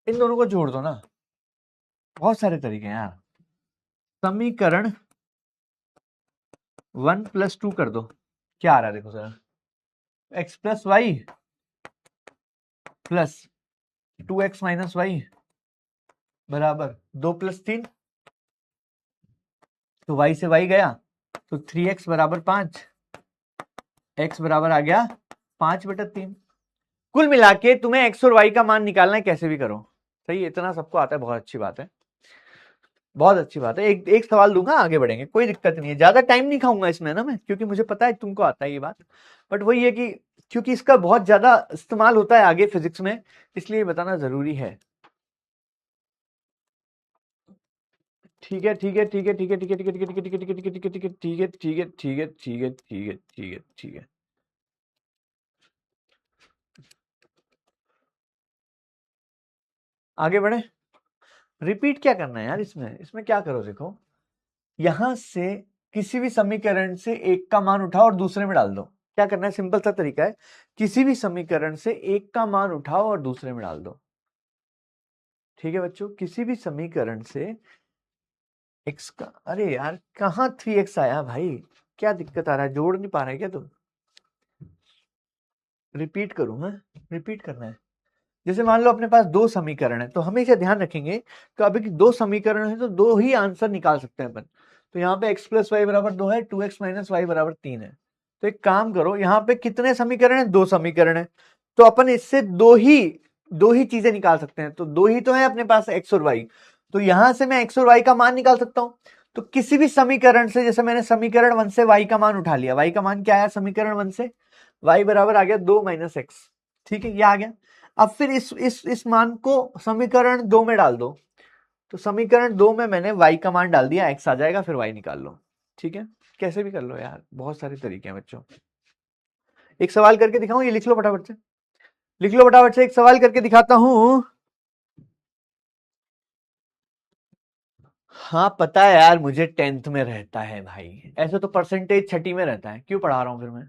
इन दोनों को जोड़ दो ना, बहुत सारे तरीके हैं यार। समीकरण 1 प्लस 2 कर दो, क्या आ रहा है देखो sir, x plus y plus 2x minus y बराबर 2 + 3, तो y से y गया तो 3x बराबर 5, x बराबर आ गया 5/3। कुल मिला के तुम्हें x और y का मान निकालना है, कैसे भी करो। सही है, इतना सबको आता है, बहुत अच्छी बात है, बहुत अच्छी बात है। एक एक सवाल दूंगा, आगे बढ़ेंगे, कोई दिक्कत नहीं है, ज्यादा टाइम नहीं खाऊंगा इसमें ना मैं, क्योंकि मुझे पता है तुमको आता है ये बात, बट वही है कि क्योंकि इसका बहुत ज्यादा इस्तेमाल होता है आगे फिजिक्स में, इसलिए बताना जरूरी है। ठीक है ठीक है ठीक है ठीक है ठीक है ठीक है ठीक है ठीक है ठीक है ठीक है ठीक है ठीक है ठीक है ठीक है ठीक है ठीक है ठीक है ठीक है। आगे बढ़े। रिपीट क्या करना है यार, इसमें क्या करो, देखो यहां से किसी भी समीकरण से एक का मान उठाओ और दूसरे में डाल दो। क्या करना है, सिंपल सा तरीका है, किसी भी समीकरण से एक का मान उठाओ और दूसरे में डाल दो। ठीक है बच्चों, किसी भी समीकरण से x का, अरे यार कहां 3x आया भाई, क्या दिक्कत आ रहा है, जोड़ नहीं पा रहे क्या तुम। रिपीट करूं, है रिपीट करना है। जैसे मान लो अपने पास दो समीकरण है, तो हमेशा ध्यान रखेंगे कि अभी दो समीकरण है तो दो ही आंसर निकाल सकते हैं अपन। तो यहाँ पे x + y बराबर 2 है, 2x - y बराबर 3 है। तो एक काम करो, यहाँ पे कितने समीकरण है, दो समीकरण है, तो अपन इससे दो ही चीजें निकाल सकते हैं। तो दो ही तो है अपने पास, x और y, तो यहां से मैं x और y का मान निकाल सकता हूं। तो किसी भी समीकरण से, जैसे मैंने समीकरण 1 से y का मान उठा लिया, y का मान क्या आया समीकरण 1 से, y बराबर आ गया 2 - x। ठीक है, ये आ गया। अब फिर इस मान को समीकरण 2 में डाल दो, तो समीकरण 2 में मैंने y का मान डाल दिया, x आ जाएगा, फिर y निकाल लो। ठीक है, कैसे भी कर लो यार, बहुत सारे तरीके हैं बच्चों। एक सवाल करके दिखाऊं, ये लिख लो फटाफट से, लिख लो फटाफट से, एक सवाल करके दिखाता हूं। हाँ पता है यार, मुझे 10th में रहता है भाई, ऐसे तो परसेंटेज 6ठी में रहता है, क्यों पढ़ा रहा हूं फिर मैं।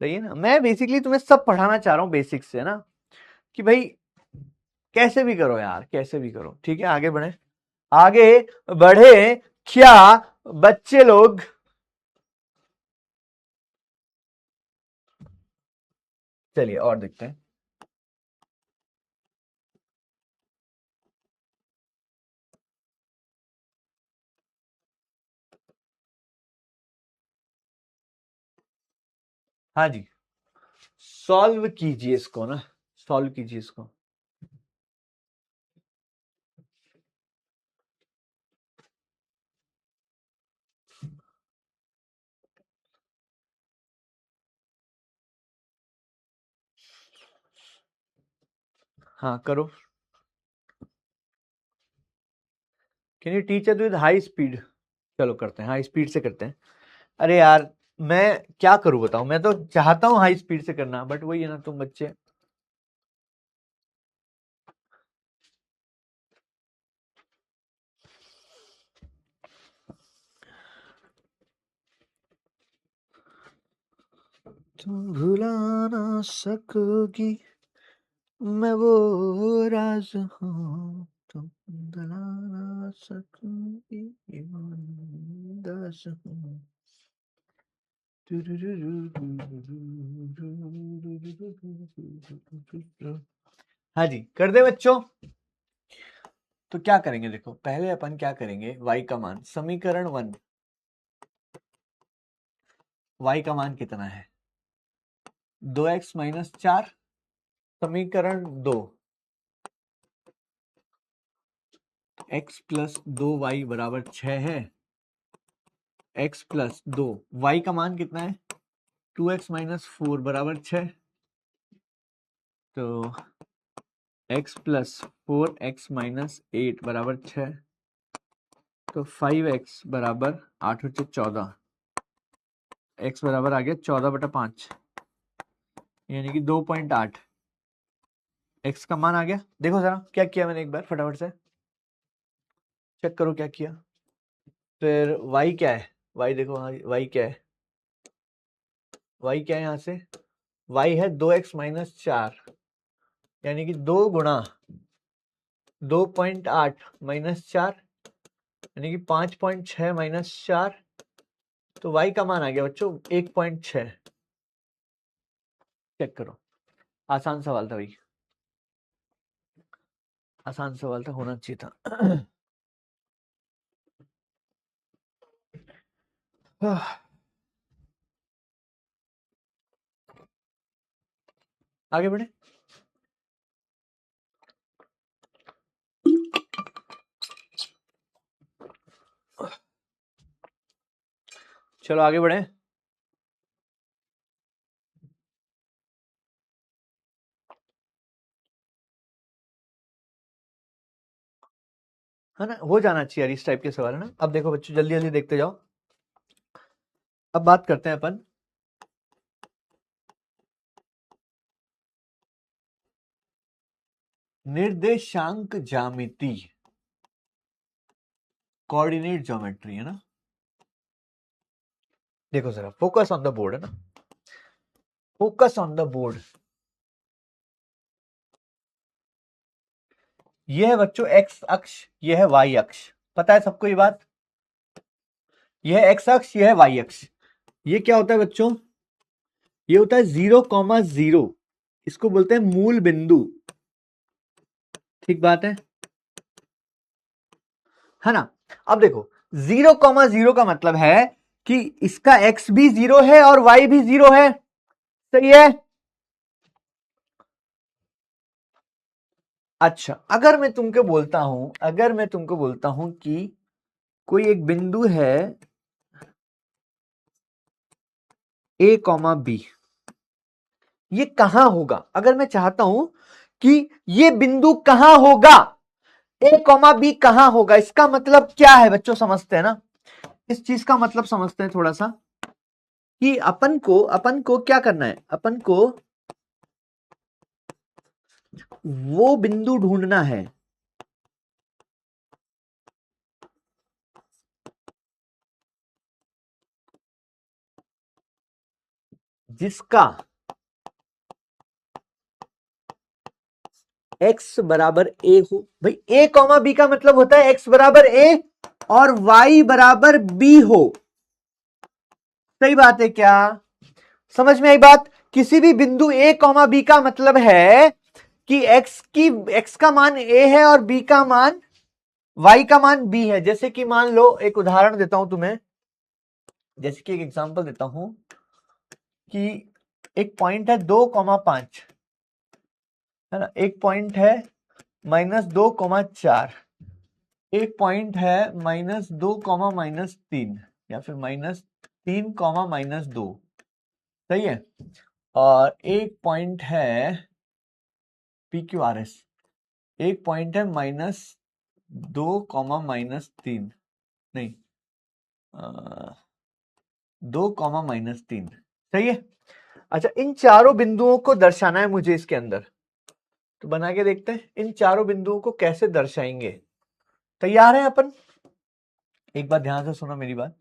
सही है ना, मैं बेसिकली तुम्हें सब पढ़ाना चाह रहा हूं बेसिक्स से ना, कि भाई कैसे भी करो यार, कैसे भी करो। ठीक है, आगे बढ़े, आगे बढ़े क्या बच्चे लोग। चलिए और देखते हैं। हाँ जी, सॉल्व कीजिए इसको ना, सॉल्व कीजिए इसको। हाँ करो। Can you teach us with high speed. चलो करते हैं, हाई स्पीड से करते हैं। अरे यार मैं क्या करूं बताओ, मैं तो चाहता हूं हाई स्पीड से करना, बट वही है ना, तुम बच्चे। तुम भुला ना सकोगी मैं वो राज हूँ, तुम भुला ना सकोगी दास हूँ। हाँ जी, कर दे बच्चों। तो क्या करेंगे, देखो पहले अपन क्या करेंगे, y का मान, समीकरण 1, y का मान कितना है 2x - 4, समीकरण 2 x + 2y बराबर 6 है, x + 2, y का मान कितना है 2x - 4 बराबर 6, तो x + 4x - 8 बराबर 6, तो 5x बराबर 8 × 14, x बराबर आ गया 14/5, यानी कि 2.8, x का मान आ गया। देखो जरा क्या किया मैंने, एक बार फटाफट से चेक करो क्या किया। फिर y क्या है, y देखो, हाँ y क्या है, y क्या है यहाँ से, y है 2x - 4, यानी कि 2 गुणा 2.8 - 4, यानी कि 5.6 - 4, तो y का मान आ गया बच्चों 1.6। चेक करो, आसान सवाल था भाई, आसान सवाल था, होना चाहिए था। आगे बढ़े। चलो आगे बढ़े। है ना, हो जाना चाहिए यार इस टाइप के सवाल, है ना। अब देखो बच्चों, जल्दी जल्दी देखते जाओ। अब बात करते हैं अपन निर्देशांक ज्यामिति, कोऑर्डिनेट ज्योमेट्री, है ना। देखो जरा, फोकस ऑन द बोर्ड, है ना, फोकस ऑन द बोर्ड। यह है बच्चों एक्स अक्ष, यह है वाई अक्ष, पता है सबको ये बात। यह है एक्स अक्ष, यह है वाई अक्ष। ये क्या होता है बच्चों, ये होता है 0,0, इसको बोलते हैं मूल बिंदु। ठीक बात है ना। अब देखो 0,0 का मतलब है कि इसका x भी 0 है और y भी 0 है, सही है। अच्छा, अगर मैं तुमको बोलता हूं, अगर मैं तुमको बोलता हूं कि कोई एक बिंदु है a, b, ये कहां होगा। अगर मैं चाहता हूं कि ये बिंदु कहां होगा, a, b कहां होगा, इसका मतलब क्या है बच्चों, समझते हैं ना। इस चीज का मतलब समझते हैं थोड़ा सा, कि अपन को क्या करना है, अपन को वो बिंदु ढूंढना है जिसका x बराबर a हो। भाई a कॉमा b का मतलब होता है x बराबर a और y बराबर b हो। सही बात है क्या, समझ में आई बात। किसी भी बिंदु a कॉमा b का मतलब है कि x का मान a है और b का मान, y का मान b है। जैसे कि मान लो, एक उदाहरण देता हूं तुम्हें, जैसे कि एक एग्जांपल देता हूं कि एक पॉइंट है 2,5, है ना, एक पॉइंट है -2,4, एक पॉइंट है -2, -3, या फिर -3, -2, सही है। और एक पॉइंट है PQRS, एक पॉइंट है -2, -3, नहीं 2, -3, सही है। अच्छा, इन चारों बिंदुओं को दर्शाना है मुझे इसके अंदर, तो बना के देखते हैं इन चारों बिंदुओं को कैसे दर्शाएंगे। तैयार है अपन, एक बार ध्यान से सुनो मेरी बात।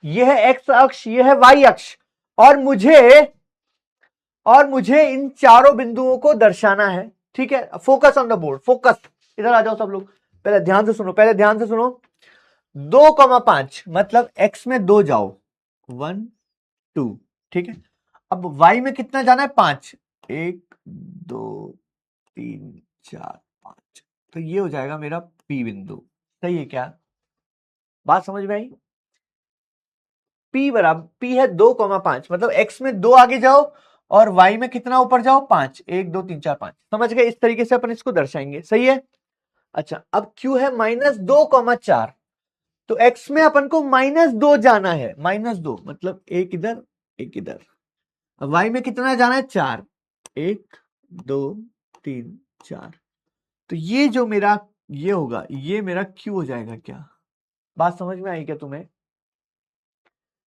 यह है एक्स अक्ष, यह है वाई अक्ष, और मुझे इन चारों बिंदुओं को दर्शाना है। ठीक है, focus on the board, focus, इधर आ जाओ सब लोग, पहले ध्यान से सुनो, पहले ध्यान से सुनो। 2,5 मतलब x में 2 जाओ, 1 2, ठीक है। अब y में कितना जाना है, 5, 1 2 3 4 5, तो ये हो जाएगा मेरा p बिंदु। सही है क्या, बात समझ में आई। p बराबर, p है 2,5 मतलब x में 2 आगे जाओ और y में कितना ऊपर जाओ, 5, 1 2 3 4 5, समझ गए। इस तरीके से अपन इसको दर्शाएंगे, सही है। अच्छा, अब q है -2,4, तो x में अपन को -2 जाना है, -2 मतलब एक इधर एक इधर। अब y में कितना जाना है, 4, 1 2 3 4, तो ये जो मेरा ये होगा, ये मेरा q हो जाएगा क्या, बात समझ में आई क्या तुम्हें।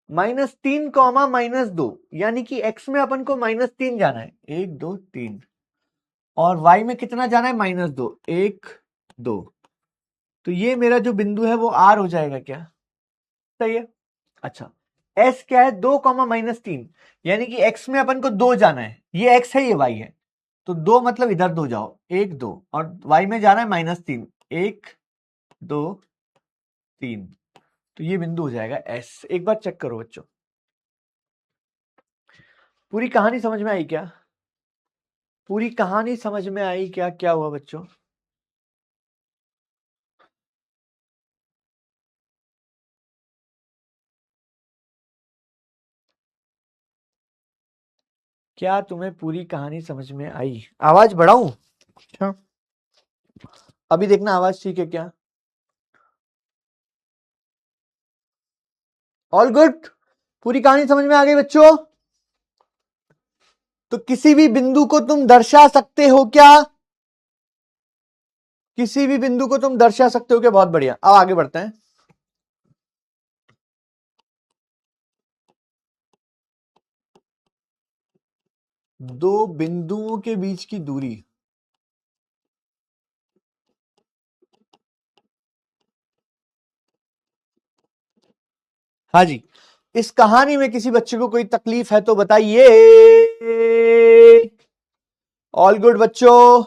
-3, -2, यानी कि x में अपन को -3 जाना है, 1 2 3, और y में कितना जाना है, -2, 1 2, तो ये मेरा जो बिंदु है वो r हो जाएगा क्या, सही है। अच्छा, s क्या है, 2, -3, यानी कि x में अपन को 2 जाना है, ये x है ये y है, तो 2 मतलब इधर 2 जाओ, 1 2, और y में जाना है -3, 1 2 3, तो ये बिंदु हो जाएगा एस। एक बार चेक करो बच्चों, पूरी कहानी समझ में आई क्या? पूरी कहानी समझ में आई क्या? क्या हुआ बच्चों? क्या तुम्हें पूरी कहानी समझ में आई? आवाज बढ़ाऊं? अच्छा, अभी देखना आवाज ठीक है क्या? All good? पूरी कहानी समझ में आ गई बच्चों? तो किसी भी बिंदु को तुम दर्शा सकते हो क्या? किसी भी बिंदु को तुम दर्शा सकते हो क्या? बहुत बढ़िया, अब आगे बढ़ते हैं। दो बिंदुओं के बीच की दूरी। हाँ जी, इस कहानी में किसी बच्चे को कोई तकलीफ है तो बताइए। ऑल गुड बच्चों?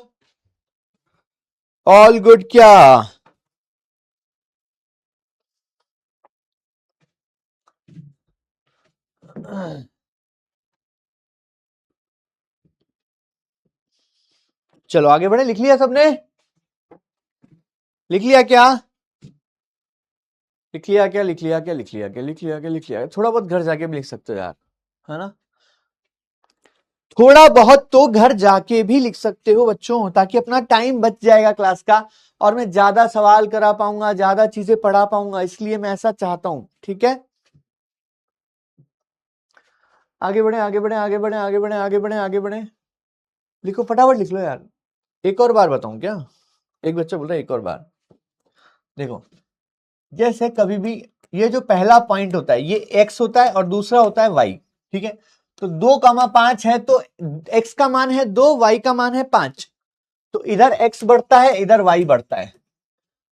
ऑल गुड क्या? चलो आगे बढ़े। लिख लिया सबने? लिख लिया क्या? लिख लिया क्या? लिख लिया क्या? लिख लिया क्या? लिख लिया क्या? लिख लिया क्या? थोड़ा बहुत घर जाके भी लिख सकते हो यार, है ना? थोड़ा बहुत तो घर जाके भी लिख सकते हो बच्चों, ताकि अपना टाइम बच जाएगा क्लास का, और मैं ज्यादा सवाल करा पाऊंगा, ज्यादा चीजें पढ़ा पाऊंगा, इसलिए मैं ऐसा चाहता हूं। ठीक है, आगे बढ़े, आगे बढ़े, आगे बढ़े, आगे बढ़े, आगे बढ़े, आगे बढ़े। लिखो, फटाफट लिख लो यार। एक और बार बताऊं क्या? एक बच्चा बोल रहा है एक और बार। देखो, जैसे कभी भी ये जो पहला पॉइंट होता है ये x होता है और दूसरा होता है y। ठीक है, तो 2,5 है तो x का मान है 2, y का मान है 5। तो इधर x बढ़ता है, इधर y बढ़ता है।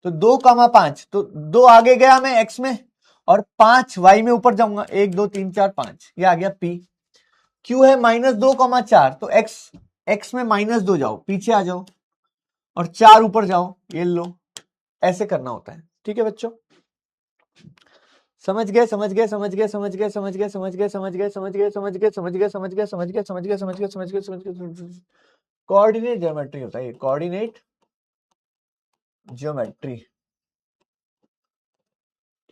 तो 2,5, तो 2 आगे गया मैं x में, और 5 y में ऊपर जाऊंगा। 1 2 3 4 5, ये आ गया p। q है -2,4, तो x में -2 जाओ, पीछे आ जाओ, और 4 ऊपर जाओ, ये लो। ऐसे करना होता है। ठीक है बच्चों, समझ गए? समझ गए? समझ गए? समझ गए? समझ गए? समझ गए? समझ गए? समझ गए? समझ गए? समझ गए? समझ गए? समझ गए? समझ गए? समझ गए? समझ गए? समझ गए? कोऑर्डिनेट ज्योमेट्री होता है ये, कोऑर्डिनेट ज्योमेट्री।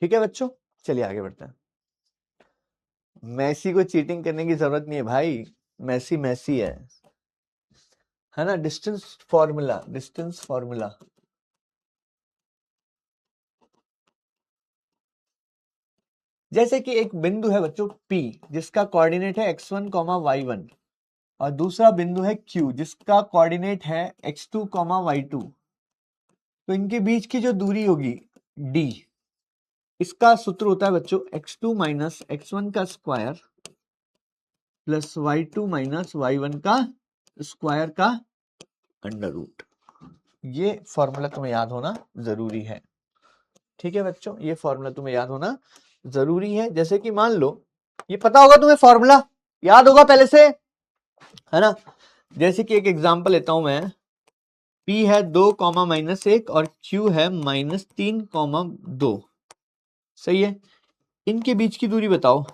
ठीक है बच्चों, चलिए आगे बढ़ते हैं। मैसी को चीटिंग करने की जरूरत नहीं है भाई, मैसी मैसी है ना? Distance formula, distance formula. जैसे कि एक बिंदु है बच्चों P, जिसका कोऑर्डिनेट है x1, y1, और दूसरा बिंदु है Q, जिसका कोऑर्डिनेट है x2, y2। तो इनके बीच की जो दूरी होगी d, इसका सूत्र होता है बच्चों x2 माइनस x1 का square plus y2 minus y1 का स्क्वायर का अंडर रूट। ये फॉर्मूला तुम्हें याद होना जरूरी है। ठीक है बच्चों, ये फॉर्मूला तुम्हें याद होना जरूरी है। जैसे कि मान लो, ये पता होगा तुम्हें, फॉर्मूला याद होगा पहले से, है ना? जैसे कि एक एग्जांपल लेता हूं मैं, P है 2, -1, और Q है -3, 2। सही है, इनके बीच की दूरी बताओ।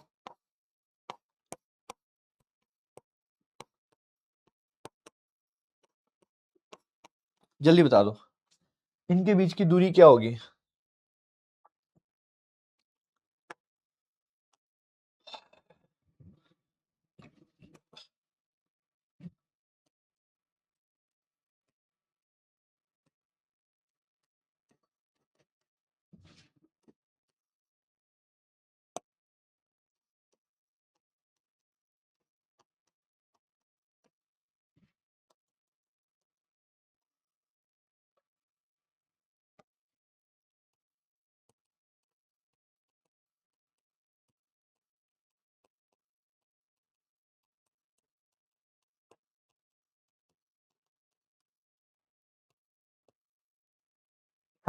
जल्दी बता दो, इनके बीच की दूरी क्या होगी?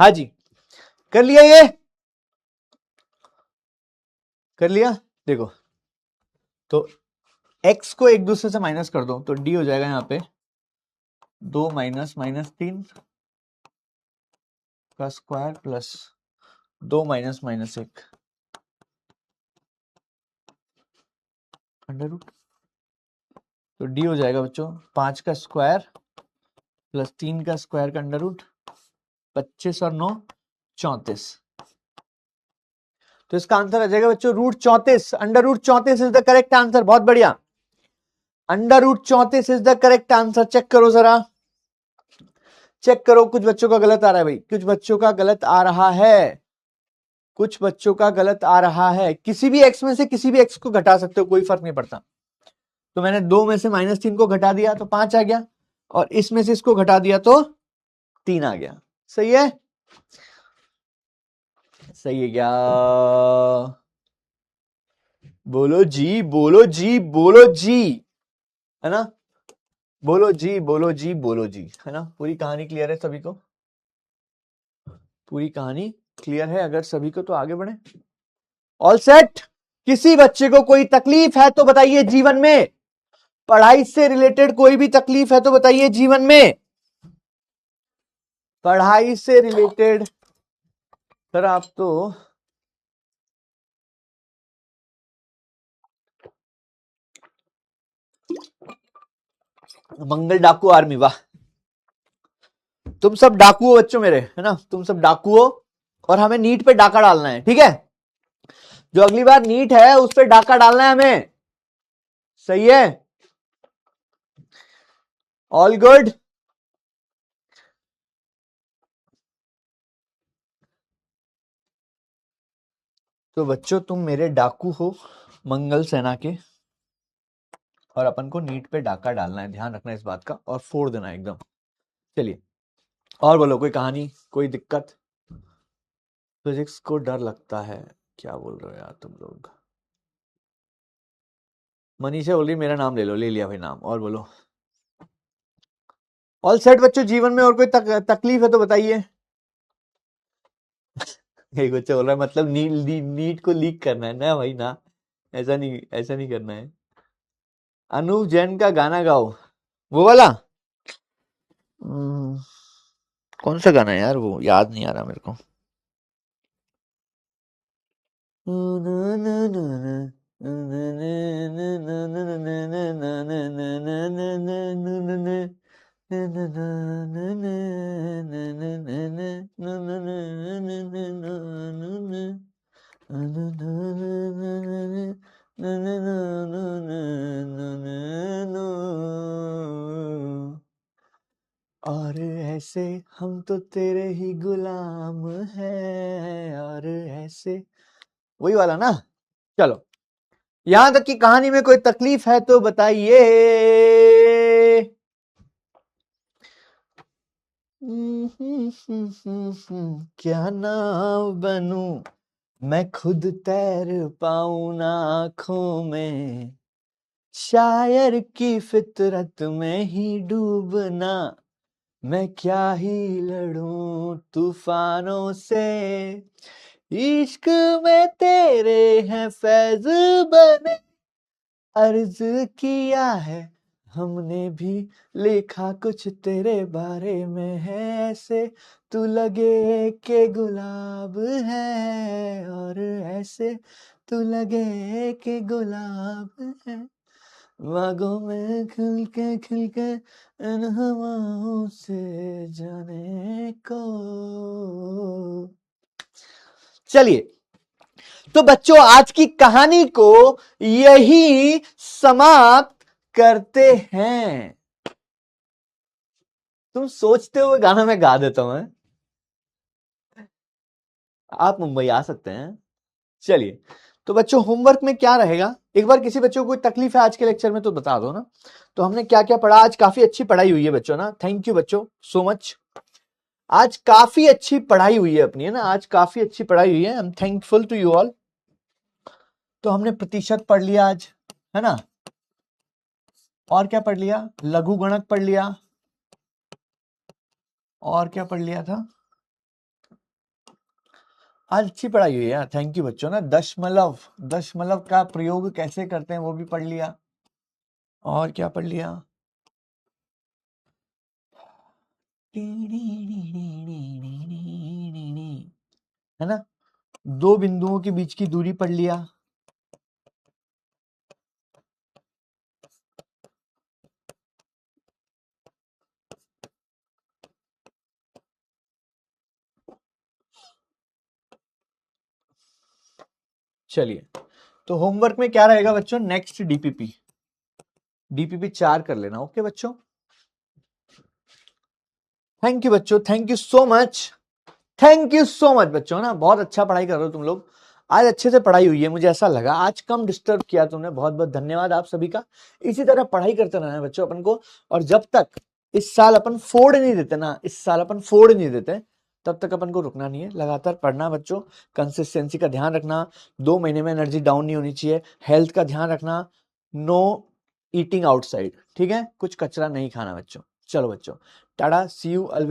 हाँ जी, कर लिया? ये कर लिया? देखो, तो x को एक दूसरे से माइनस कर दो, तो d हो जाएगा यहाँ पे 2 माइनस -3 का square plus 2 minus -1। Under root, तो डी हो जाएगा बच्चों 5 का स्क्वायर प्लस 3 का स्क्वायर का अंडर रूट, 25 और 9 34। तो इसका आंसर आ जाएगा बच्चों root 34। Under root 34 is the correct answer. बहुत बढ़िया, under root 34 is the correct answer. Check करो जरा, चेक करो। कुछ बच्चों का गलत आ रहा है भाई, कुछ बच्चों का गलत आ रहा है, कुछ बच्चों का गलत आ रहा है। किसी भी एक्स में से किसी भी एक्स को घटा सकते हो, कोई फर्क नहीं पड़ता। तो मैंने 2 में से -3 को घटा दिया तो 5 आ गया, और इसमें से इसको घटा दिया तो 3 आ गया। सही है, सही है क्या? बोलो जी, बोलो जी, बोलो जी, है ना? बोलो जी, बोलो जी, बोलो जी, है ना? पूरी कहानी क्लियर है सभी को? पूरी कहानी क्लियर है अगर सभी को, तो आगे बढ़े। All set. किसी बच्चे को कोई तकलीफ है तो बताइए जीवन में, पढ़ाई से रिलेटेड कोई भी तकलीफ है तो बताइए जीवन में, पढ़ाई से रिलेटेड। सर आप तो मंगल डाकू आर्मी, वाह, तुम सब डाकू हो बच्चों मेरे, है ना? तुम सब डाकू हो, और हमें नीट पे डाका डालना है, ठीक है? जो अगली बार नीट है उस पे डाका डालना है हमें। सही है, ऑल गुड। तो बच्चों तुम मेरे डाकू हो मंगल सेना के, और अपन को नीट पे डाका डालना है, ध्यान रखना इस बात का, और फोड़ देना है एकदम। चलिए और बोलो, कोई कहानी, कोई दिक्कत? फिजिक्स को डर लगता है, क्या बोल रहे हो यार तुम लोग? मनीषा बोल रही मेरा नाम ले लो, ले लिया भाई नाम। और बोलो, ऑल सेट बच्चों। जीवन में और कोई तकलीफ है तो बताइए। एक बच्चा बोल रहा है मतलब नीट को लीक करना है ना भाई, ना, ऐसा नहीं, ऐसा नहीं करना है। अनूप जैन का गाना गाओ, वो वाला। हम्म, कौन सा गाना है यार, वो याद नहीं आ रहा मेरे को। और ऐसे हम तो तेरे ही गुलाम हैं, और ऐसे, वही वाला ना? चलो, यहां तक की कहानी में कोई तकलीफ है तो बताइए। क्या नाम बनूं मैं खुद तैर पाऊं ना आंखों में, शायर की फितरत में ही डूबना, मैं क्या ही लड़ूं तूफानों से, इश्क में तेरे हैं फैज बने, अर्ज किया है हमने भी, लिखा कुछ तेरे बारे में है ऐसे, तू लगे के गुलाब है, और ऐसे तू लगे के गुलाब है, बागों में खिल के इन हवाओं से जाने को। चलिए, तो बच्चों आज की कहानी को यही समाप्त करते हैं। तुम सोचते हो गाना मैं गा देता हूं, आप मुंबई आ सकते हैं। चलिए, तो बच्चों होमवर्क में क्या रहेगा, एक बार किसी बच्चों को कोई तकलीफ है आज के लेक्चर में तो बता दो ना। तो हमने क्या क्या पढ़ा आज? काफी अच्छी पढ़ाई हुई है बच्चों ना, थैंक यू बच्चों सो मच। आज काफी अच्छी पढ़ाई हुई है अपनी, है ना? आज काफी अच्छी पढ़ाई हुई है, I am thankful to you all. तो हमने प्रतिशत पढ़ लिया आज, है ना? और क्या पढ़ लिया? लघु गणक पढ़ लिया, और क्या पढ़ लिया था? आज अच्छी पढ़ाई हुई है, थैंक यू बच्चों ना। दशमलव, दशमलव का प्रयोग कैसे करते हैं वो भी पढ़ लिया, और क्या पढ़ लिया? है ना? दो बिंदुओं के बीच की दूरी पढ़ लिया, चलिए, तो होमवर्क में क्या रहेगा बच्चों, नेक्स्ट डीपीपी 4 कर लेना। ओके बच्चों, थैंक यू बच्चों, thank you so much, thank you so much बच्चों ना, बहुत अच्छा पढ़ाई कर रहे हो तुम लोग। आज अच्छे से पढ़ाई हुई है, मुझे ऐसा लगा आज कम डिस्टर्ब किया तुमने, बहुत बहुत धन्यवाद आप सभी का। इसी तरह पढ़ाई करते रहना है बच्चों अपन को, और जब तक इस साल अपन फोड़ नहीं देते ना, इस साल अपन फोड़ नहीं देते, तब तक अपन को रुकना नहीं है, लगातार पढ़ना बच्चों, कंसिस्टेंसी का ध्यान रखना, 2 महीने में एनर्जी डाउन नहीं होनी चाहिए, हेल्थ का ध्यान रखना, नो ईटिंग आउटसाइड, ठीक है, कुछ कचरा नहीं खाना बच्चों। चलो बच्चों, टाटा, सी यू, अलविदा।